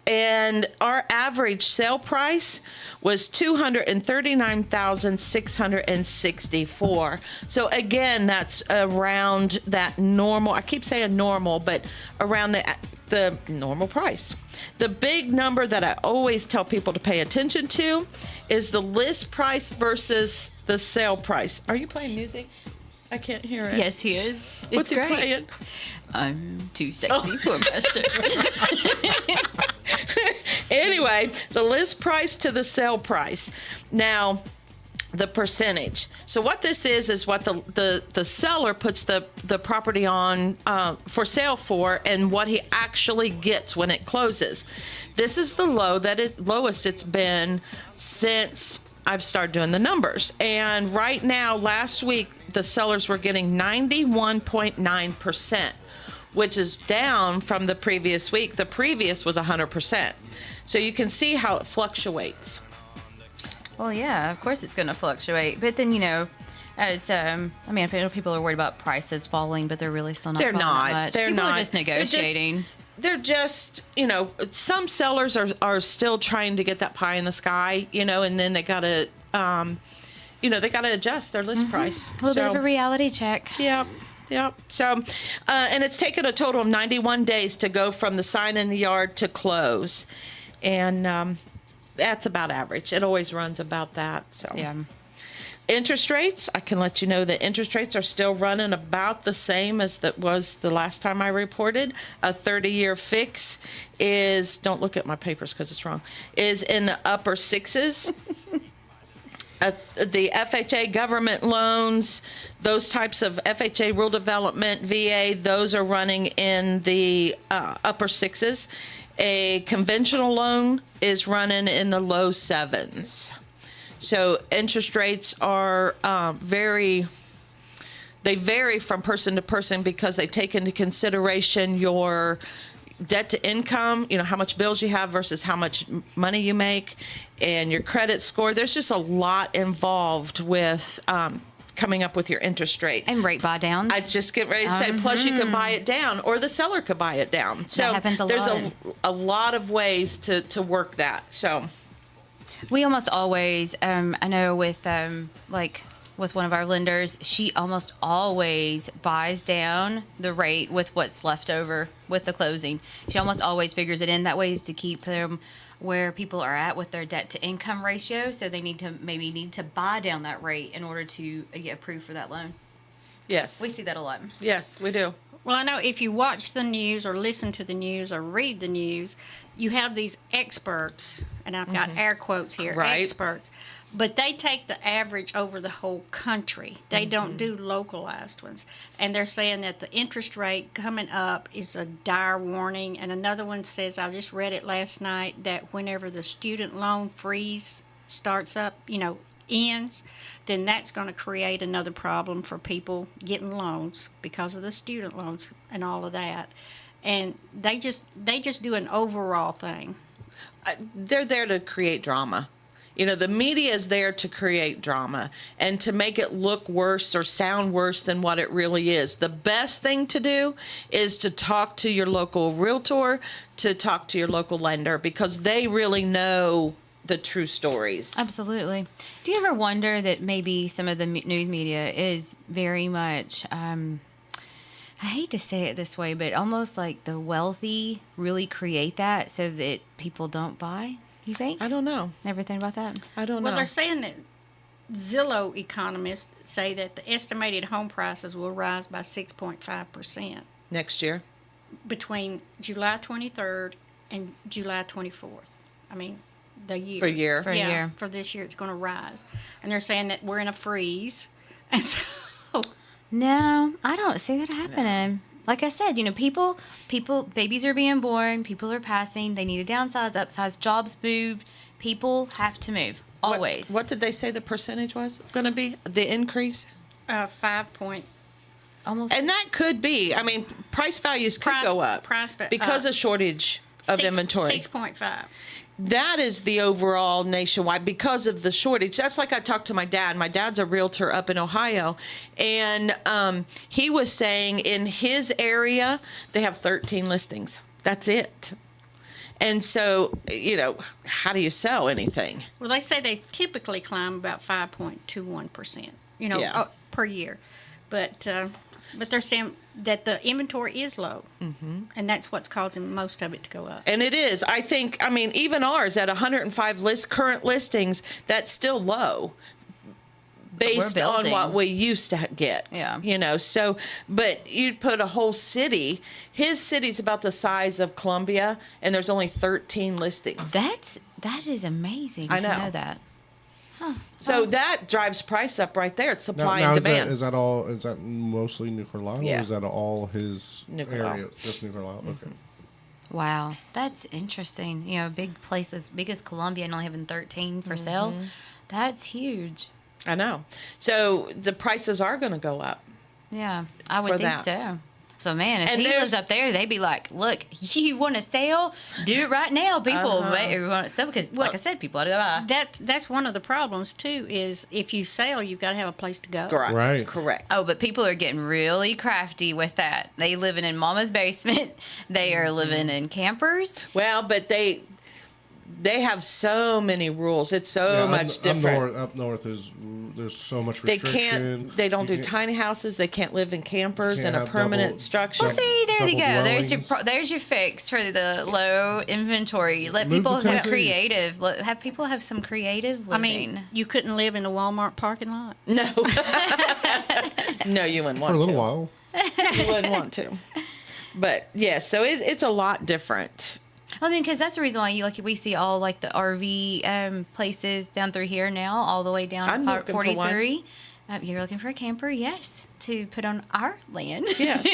Speaker 14: And our average sale price was $239,664. So again, that's around that normal. I keep saying normal, but around the normal price. The big number that I always tell people to pay attention to is the list price versus the sale price. Are you playing music? I can't hear it.
Speaker 18: Yes, he is.
Speaker 14: What's he playing?
Speaker 18: I'm too sexy for my shirt.
Speaker 14: Anyway, the list price to the sale price. Now, the percentage. So what this is what the seller puts the property on for sale for, and what he actually gets when it closes. This is the lowest it's been since I've started doing the numbers. And right now, last week, the sellers were getting 91.9%, which is down from the previous week. The previous was 100%. So you can see how it fluctuates.
Speaker 18: Well, yeah, of course it's going to fluctuate. But then, as I know people are worried about prices falling, but they're really still not.
Speaker 14: They're
Speaker 18: falling
Speaker 14: not.
Speaker 18: That much.
Speaker 14: They're
Speaker 18: people
Speaker 14: not.
Speaker 18: Are just negotiating.
Speaker 14: They're just, some sellers are still trying to get that pie in the sky, and then they got to, they got to adjust their list price.
Speaker 18: A little bit of a reality check.
Speaker 14: Yep. So, and it's taken a total of 91 days to go from the sign in the yard to close. And that's about average. It always runs about that. So,
Speaker 18: yeah.
Speaker 14: Interest rates, I can let you know that interest rates are still running about the same as that was the last time I reported. A 30-year fix is, don't look at my papers because it's wrong, is in the upper 6s. The FHA government loans, those types of FHA rural development, VA, those are running in the upper 6s. A conventional loan is running in the low 7s. So interest rates are they vary from person to person because they take into consideration your debt to income, how much bills you have versus how much money you make, and your credit score. There's just a lot involved with coming up with your interest rate.
Speaker 18: And rate buy downs.
Speaker 14: I just get ready to say, plus you can buy it down, or the seller could buy it down. So
Speaker 18: that happens a lot.
Speaker 14: There's a lot of ways to work that. So
Speaker 18: we almost always, I know with with one of our lenders, she almost always buys down the rate with what's left over with the closing. She almost always figures it in. That way is to keep them where people are at with their debt to income ratio. So they need to buy down that rate in order to get approved for that loan.
Speaker 14: Yes.
Speaker 18: We see that a lot.
Speaker 14: Yes, we do.
Speaker 17: Well, I know if you watch the news or listen to the news or read the news, you have these experts, and I've got air quotes here,
Speaker 14: Right.
Speaker 17: experts, But they take the average over the whole country. They don't
Speaker 14: Mm-hmm.
Speaker 17: do localized ones. And they're saying that the interest rate coming up is a dire warning. And another one says, I just read it last night, that whenever the student loan freeze starts up, ends, then that's going to create another problem for people getting loans because of the student loans and all of that. And they just do an overall thing.
Speaker 14: They're there to create drama. The media is there to create drama and to make it look worse or sound worse than what it really is. The best thing to do is to talk to your local realtor, to talk to your local lender, because they really know the true stories.
Speaker 18: Absolutely. Do you ever wonder that maybe some of the news media is very much, I hate to say it this way, but almost like the wealthy really create that so that people don't buy? You think?
Speaker 14: I don't know.
Speaker 18: Never think about that?
Speaker 14: I don't know.
Speaker 17: Well, they're saying that Zillow economists say that the estimated home prices will rise by 6.5%
Speaker 14: next year
Speaker 17: between July 23rd and July 24th. I mean, the year.
Speaker 14: For a year.
Speaker 18: For a year.
Speaker 17: For this year, it's going to rise. And they're saying that we're in a freeze. And so...
Speaker 18: No, I don't see that happening. Like I said, people, babies are being born, people are passing, they need to downsize, upsize, jobs moved, people have to move, always.
Speaker 14: What did they say the percentage was going to be, the increase?
Speaker 17: 5 point.
Speaker 18: Almost.
Speaker 14: And that could be, price values could go up because of shortage of inventory.
Speaker 17: 6.5.
Speaker 14: That is the overall nationwide because of the shortage. That's like I talked to my dad. My dad's a realtor up in Ohio, and he was saying in his area they have 13 listings. That's it. And so, how do you sell anything?
Speaker 17: Well, they say they typically climb about 5.21%, per year. But they're saying that the inventory is low, and that's what's causing most of it to go up.
Speaker 14: And it is. I think, even ours at 105 current listings, that's still low based on what we used to get.
Speaker 18: Yeah.
Speaker 14: So, but you'd put a whole city, his city's about the size of Columbia, and there's only 13 listings.
Speaker 18: That is amazing to know that. Huh.
Speaker 14: So that drives price up right there. It's supply
Speaker 16: now
Speaker 14: and demand.
Speaker 16: Is that mostly New Carlisle, or is that all his area? Just New Carlisle? Okay.
Speaker 18: Wow, that's interesting. Big places, big as Columbia, and only having 13 for sale. That's huge.
Speaker 14: I know. So the prices are going to go up.
Speaker 18: Yeah, I would think so. So, man, if he lives up there, they'd be like, look, you want to sell? Do it right now. People want to sell because, like I said, people ought to buy.
Speaker 17: That's one of the problems, too, is if you sell, you've got to have a place to go.
Speaker 16: Right.
Speaker 14: Correct.
Speaker 18: Oh, but people are getting really crafty with that. They living in mama's basement. They are living in campers.
Speaker 14: Well, but they have so many rules. It's so much different.
Speaker 16: Up north, there's so much restriction.
Speaker 14: They don't do tiny houses. They can't live in campers in a permanent structure.
Speaker 18: Well, see, there you go. There's your fix for the low inventory. Let people have creative. Have people have some creative living.
Speaker 17: You couldn't live in a Walmart parking lot.
Speaker 14: No. No, you wouldn't want to.
Speaker 16: For a little while.
Speaker 14: You wouldn't want to. But, yes, so it's a lot different.
Speaker 18: Because that's the reason why we see all the RV places down through here now, all the way down to 43. You're looking for a camper, yes, to put on our land.
Speaker 14: Yes.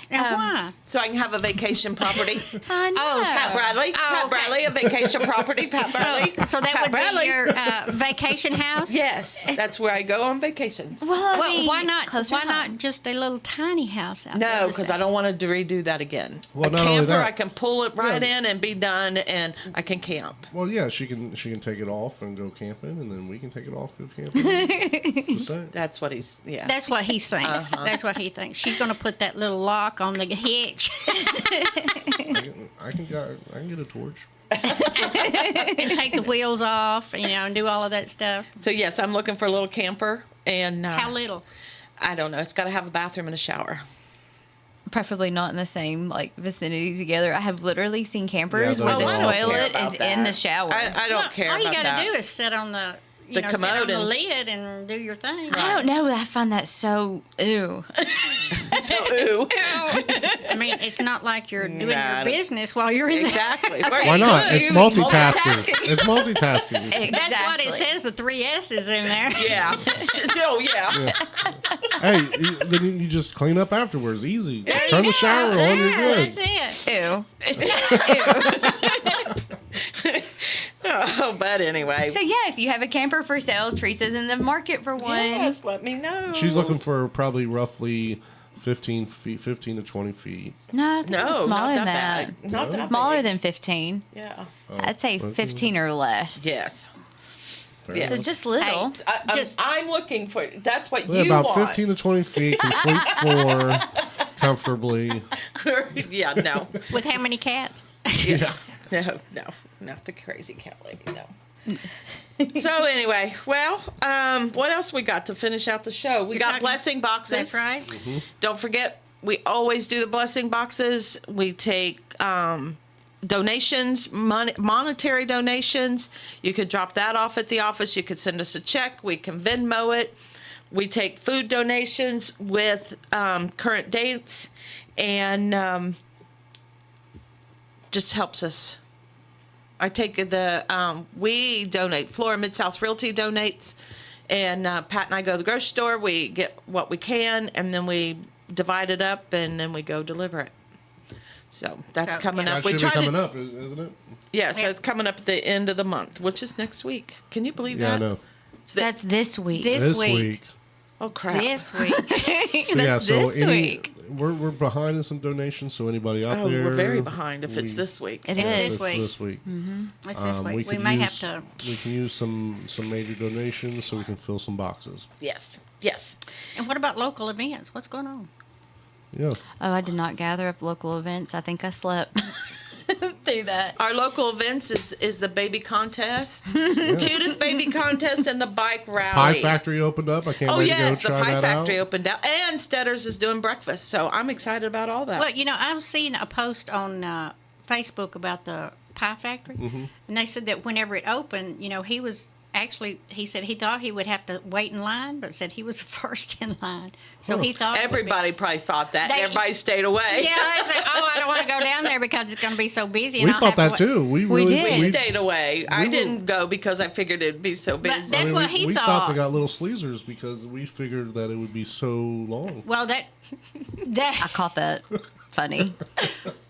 Speaker 17: And why?
Speaker 14: So I can have a vacation property.
Speaker 18: I know.
Speaker 14: Oh, Pat Bradley. Pat Bradley, a vacation property. Pat Bradley.
Speaker 17: So that
Speaker 14: Pat
Speaker 17: would
Speaker 14: Bradley.
Speaker 17: be your vacation house?
Speaker 14: Yes, that's where I go on vacations.
Speaker 17: Well, why not just a little tiny house out there?
Speaker 14: No, because I don't want to redo that again.
Speaker 16: Well,
Speaker 14: a
Speaker 16: not only
Speaker 14: camper,
Speaker 16: that-
Speaker 14: I can pull it right in and be done, and I can camp.
Speaker 16: Well, yeah, she can take it off and go camping, and then we can take it off, go camping. Just saying.
Speaker 14: That's what he's,
Speaker 17: That's what he thinks. That's what he thinks. She's going to put that little lock on the hitch.
Speaker 16: I can get a torch.
Speaker 17: And take the wheels off, and do all of that stuff.
Speaker 14: So, yes, I'm looking for a little camper. And
Speaker 17: How little?
Speaker 14: I don't know. It's got to have a bathroom and a shower.
Speaker 18: Preferably not in the same vicinity together. I have literally seen campers
Speaker 16: Yeah,
Speaker 18: where the
Speaker 14: I don't care
Speaker 18: toilet
Speaker 14: about
Speaker 18: is
Speaker 14: that.
Speaker 18: in the shower.
Speaker 14: I don't care
Speaker 17: All you
Speaker 14: about
Speaker 17: got
Speaker 14: that.
Speaker 17: to do is sit on the
Speaker 14: commode
Speaker 17: sit on the
Speaker 14: and-
Speaker 17: lid and do your thing.
Speaker 18: I don't know. I find that so ew.
Speaker 14: So, ooh.
Speaker 17: I mean, it's not like you're doing
Speaker 14: Nah,
Speaker 17: your business while you're in
Speaker 14: exactly.
Speaker 17: there.
Speaker 16: Why not? It's multitasking. It's multitasking.
Speaker 17: That's what it says. The 3 S's in there.
Speaker 14: Yeah. Oh, yeah.
Speaker 16: Hey, then you just clean up afterwards. Easy. Turn the shower on. You're good.
Speaker 17: That's it.
Speaker 14: Ew. Oh, but anyway.
Speaker 18: So yeah, if you have a camper for sale, Teresa's in the market for one.
Speaker 14: Yes, let me know.
Speaker 16: She's looking for probably roughly 15 to 20 feet.
Speaker 18: No, I think
Speaker 14: No,
Speaker 18: it's smaller
Speaker 14: not
Speaker 18: than
Speaker 14: that
Speaker 18: that.
Speaker 14: big. Not that
Speaker 18: Smaller
Speaker 14: big.
Speaker 18: than 15.
Speaker 14: Yeah.
Speaker 18: I'd say 15 or less.
Speaker 14: Yes.
Speaker 16: Yes.
Speaker 18: So just little.
Speaker 14: I'm looking for. That's what
Speaker 16: Yeah,
Speaker 14: you
Speaker 16: about
Speaker 14: want.
Speaker 16: 15 to 20 feet. Can sleep floor comfortably.
Speaker 14: Yeah. No.
Speaker 17: With how many cats?
Speaker 16: Yeah.
Speaker 14: No. Not the crazy cat lady. No. So anyway, well, what else we got to finish out the show? We got blessing boxes.
Speaker 17: That's right.
Speaker 14: Don't forget, we always do the blessing boxes. We take donations, monetary donations. You could drop that off at the office. You could send us a check. We can Venmo it. We take food donations with current dates, and just helps us. I take we donate. Flora Mid-South Realty donates, and Pat and I go to the grocery store. We get what we can, and then we divide it up, and then we go deliver it. So that's coming up.
Speaker 16: That should be coming up, isn't it?
Speaker 14: Yes, it's coming up at the end of the month, which is next week. Can you believe that?
Speaker 16: Yeah, I know.
Speaker 18: That's this week.
Speaker 17: This week.
Speaker 14: Oh crap!
Speaker 17: This week.
Speaker 16: So yeah, so
Speaker 18: this week.
Speaker 16: We're behind in some donations. So anybody out there,
Speaker 14: we're very behind if it's this week.
Speaker 18: It
Speaker 17: It's
Speaker 18: is.
Speaker 17: this week.
Speaker 18: Mm-hmm.
Speaker 17: It's this week. We
Speaker 16: could
Speaker 17: may
Speaker 16: use,
Speaker 17: have to.
Speaker 16: We can use some major donations so we can fill some boxes.
Speaker 14: Yes.
Speaker 17: And what about local events? What's going on?
Speaker 16: Yeah.
Speaker 18: Oh, I did not gather up local events. I think I slept through that.
Speaker 14: Our local events is the baby contest, cutest baby contest, and the bike rally.
Speaker 16: Pie Factory opened up. I can't wait to go
Speaker 14: the
Speaker 16: try
Speaker 14: Pie
Speaker 16: that
Speaker 14: Factory
Speaker 16: out.
Speaker 14: opened up, and Stetters is doing breakfast. So I'm excited about all that.
Speaker 17: Well, you know, I was seeing a post on Facebook about the Pie Factory, and they said that whenever it opened, you know, he said he thought he would have to wait in line, but said he was first in line. So he thought
Speaker 14: Everybody probably thought that. and everybody stayed away.
Speaker 17: Yeah, they said, I don't want to go down there because it's going to be so busy.
Speaker 16: We
Speaker 17: and I'll
Speaker 16: thought
Speaker 17: have
Speaker 16: that
Speaker 17: to
Speaker 16: too. We
Speaker 14: stayed away. I didn't go because I figured it'd be so busy.
Speaker 17: that's what he
Speaker 16: we
Speaker 17: thought.
Speaker 16: stopped and got little sleezers because we figured that it would be so long.
Speaker 17: Well, that
Speaker 18: I caught that. Funny.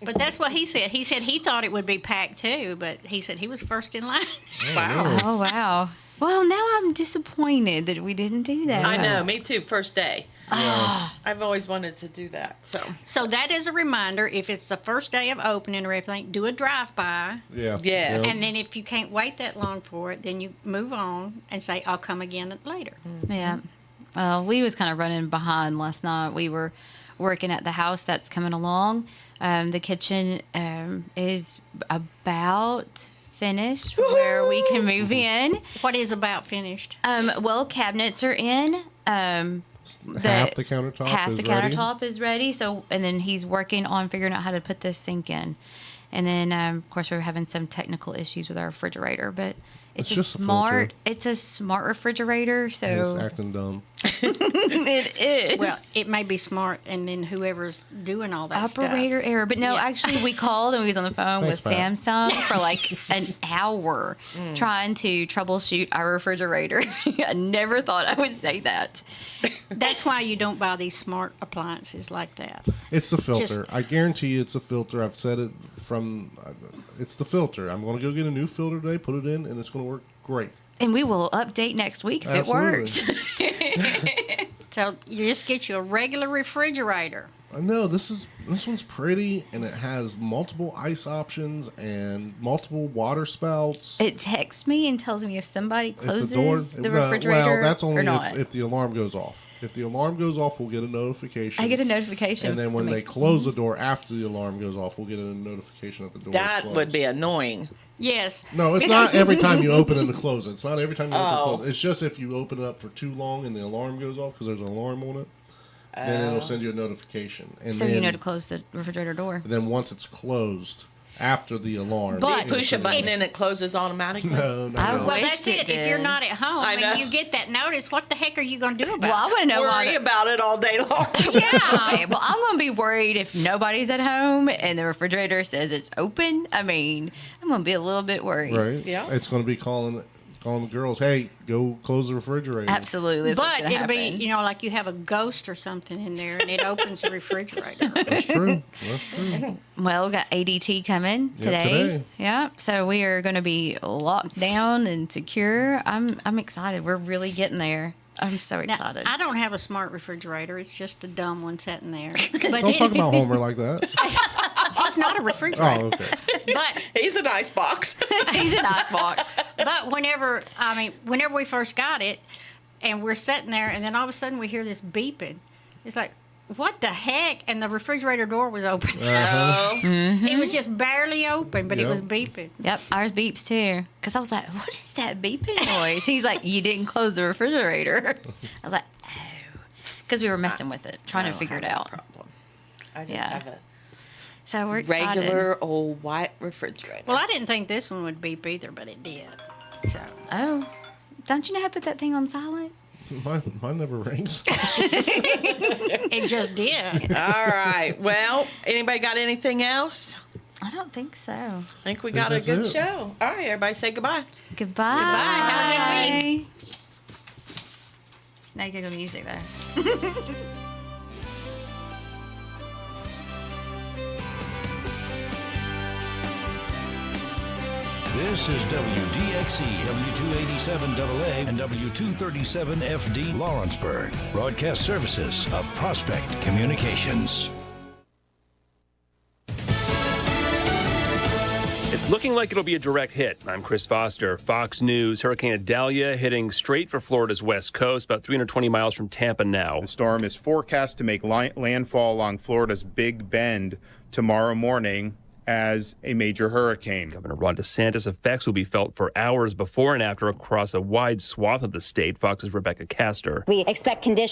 Speaker 17: But that's what he said. He said he thought it would be packed too, but he said he was first in line.
Speaker 14: Wow.
Speaker 18: Oh, wow. Well, now I'm disappointed that we didn't do that.
Speaker 14: I know. Me too. First day.
Speaker 16: Yeah.
Speaker 14: I've always wanted to do that.
Speaker 17: So that is a reminder. If it's the first day of opening or everything, do a drive-by.
Speaker 16: Yeah.
Speaker 14: Yes.
Speaker 17: And then if you can't wait that long for it, then you move on and say, I'll come again later.
Speaker 18: Yeah. We was kind of running behind last night. We were working at the house that's coming along. The kitchen is about finished where we can move in.
Speaker 17: What is about finished?
Speaker 18: Well, cabinets are in.
Speaker 16: Half the countertop
Speaker 18: Half
Speaker 16: is
Speaker 18: the
Speaker 16: ready.
Speaker 18: countertop is ready. So, and then he's working on figuring out how to put this sink in. And then, of course, we're having some technical issues with our refrigerator, but it's
Speaker 16: just a
Speaker 18: smart.
Speaker 16: filter.
Speaker 18: It's a smart refrigerator. So
Speaker 16: It's acting dumb.
Speaker 18: it is.
Speaker 17: Well, it may be smart, and then whoever's doing all that
Speaker 18: Operator
Speaker 17: stuff.
Speaker 18: error. But no,
Speaker 17: Yeah.
Speaker 18: actually, we called and we was on the phone
Speaker 16: Thanks,
Speaker 18: with
Speaker 16: Pat.
Speaker 18: Samsung for like an hour trying to troubleshoot our refrigerator. I never thought I would say that.
Speaker 17: That's why you don't buy these smart appliances like that.
Speaker 16: It's the filter.
Speaker 17: Just-
Speaker 16: I guarantee you it's a filter. I've said it from. It's the filter. I'm going to go get a new filter today, put it in, and it's going to work great.
Speaker 18: And we will update next week if
Speaker 16: Absolutely.
Speaker 18: it works.
Speaker 17: So you just get you a regular refrigerator.
Speaker 16: I know this one's pretty, and it has multiple ice options and multiple water spouts.
Speaker 18: It texts me and tells me if somebody
Speaker 16: If
Speaker 18: closes the
Speaker 16: well,
Speaker 18: refrigerator
Speaker 16: that's only
Speaker 18: or not.
Speaker 16: if the alarm goes off. If the alarm goes off, we'll get a notification.
Speaker 18: I get a notification.
Speaker 16: And then when they close the door after the alarm goes off, we'll get a notification that the door is
Speaker 14: That
Speaker 16: closed.
Speaker 14: would be annoying.
Speaker 17: Yes.
Speaker 16: No, it's not every time you open and close it. It's not every time you open and
Speaker 14: Oh.
Speaker 16: close it. It's just if you open it up for too long and the alarm goes off because there's an alarm on it, then it'll send you a notification. And
Speaker 18: so
Speaker 16: then,
Speaker 18: you know to close the refrigerator door.
Speaker 16: and then once it's closed, after the alarm.
Speaker 14: But you push a button and it closes automatically.
Speaker 16: No.
Speaker 17: Well, that's it. If you're not at home and you get that notice, what the heck are you going to do about it?
Speaker 18: Well, I want to know
Speaker 14: Worry about it all day long.
Speaker 18: Yeah. Okay, well, I'm going to be worried if nobody's at home and the refrigerator says it's open. I mean, I'm going to be a little bit worried.
Speaker 16: Right. Yeah. It's going to be calling the girls, hey, go close the refrigerator.
Speaker 18: Absolutely.
Speaker 17: But it'll be, like you have a ghost or something in there and it opens the refrigerator.
Speaker 16: That's true. That's true.
Speaker 18: Well, we got ADT coming today. Yeah. So we are going to be locked down and secure. I'm excited. We're really getting there. I'm so excited.
Speaker 17: Now, I don't have a smart refrigerator. It's just a dumb one sitting there.
Speaker 16: But don't talk about Homer like that.
Speaker 17: It's not a refrigerator.
Speaker 16: Oh, okay.
Speaker 14: But he's an ice box.
Speaker 18: He's an ice box.
Speaker 17: But whenever we first got it, and we're sitting there, and then all of a sudden we hear this beeping. It's like, what the heck? And the refrigerator door was open.
Speaker 16: Uh-huh.
Speaker 17: It was just barely open, but it was beeping.
Speaker 18: Yep, ours beeps too. Because I was like, what is that beeping noise? He's like, you didn't close the refrigerator. I was like, oh. Because we were messing with it, trying to figure it out.
Speaker 14: I just have a
Speaker 18: so we're excited.
Speaker 14: regular old white refrigerator.
Speaker 17: Well, I didn't think this one would beep either, but it did. So.
Speaker 18: Oh, don't you know how to put that thing on silent?
Speaker 16: Mine never rings.
Speaker 17: It just did.
Speaker 14: All right. Well, anybody got anything else?
Speaker 18: I don't think so.
Speaker 14: I think we got a good show. All right, everybody say goodbye.
Speaker 18: Goodbye.
Speaker 17: Goodbye. Have a good week.
Speaker 18: Now you can go music there.
Speaker 1: This is WDXE, W287AA, and W237FD Lawrenceburg. Broadcast services of Prospect Communications.
Speaker 3: It's looking like it'll be a direct hit. I'm Chris Foster, Fox News. Hurricane Idalia heading straight for Florida's west coast, about 320 miles from Tampa now.
Speaker 4: The storm is forecast to make landfall along Florida's Big Bend tomorrow morning as a major hurricane.
Speaker 3: Governor Ron DeSantis' effects will be felt for hours before and after across a wide swath of the state. Fox's Rebecca Castor.
Speaker 2: We expect conditions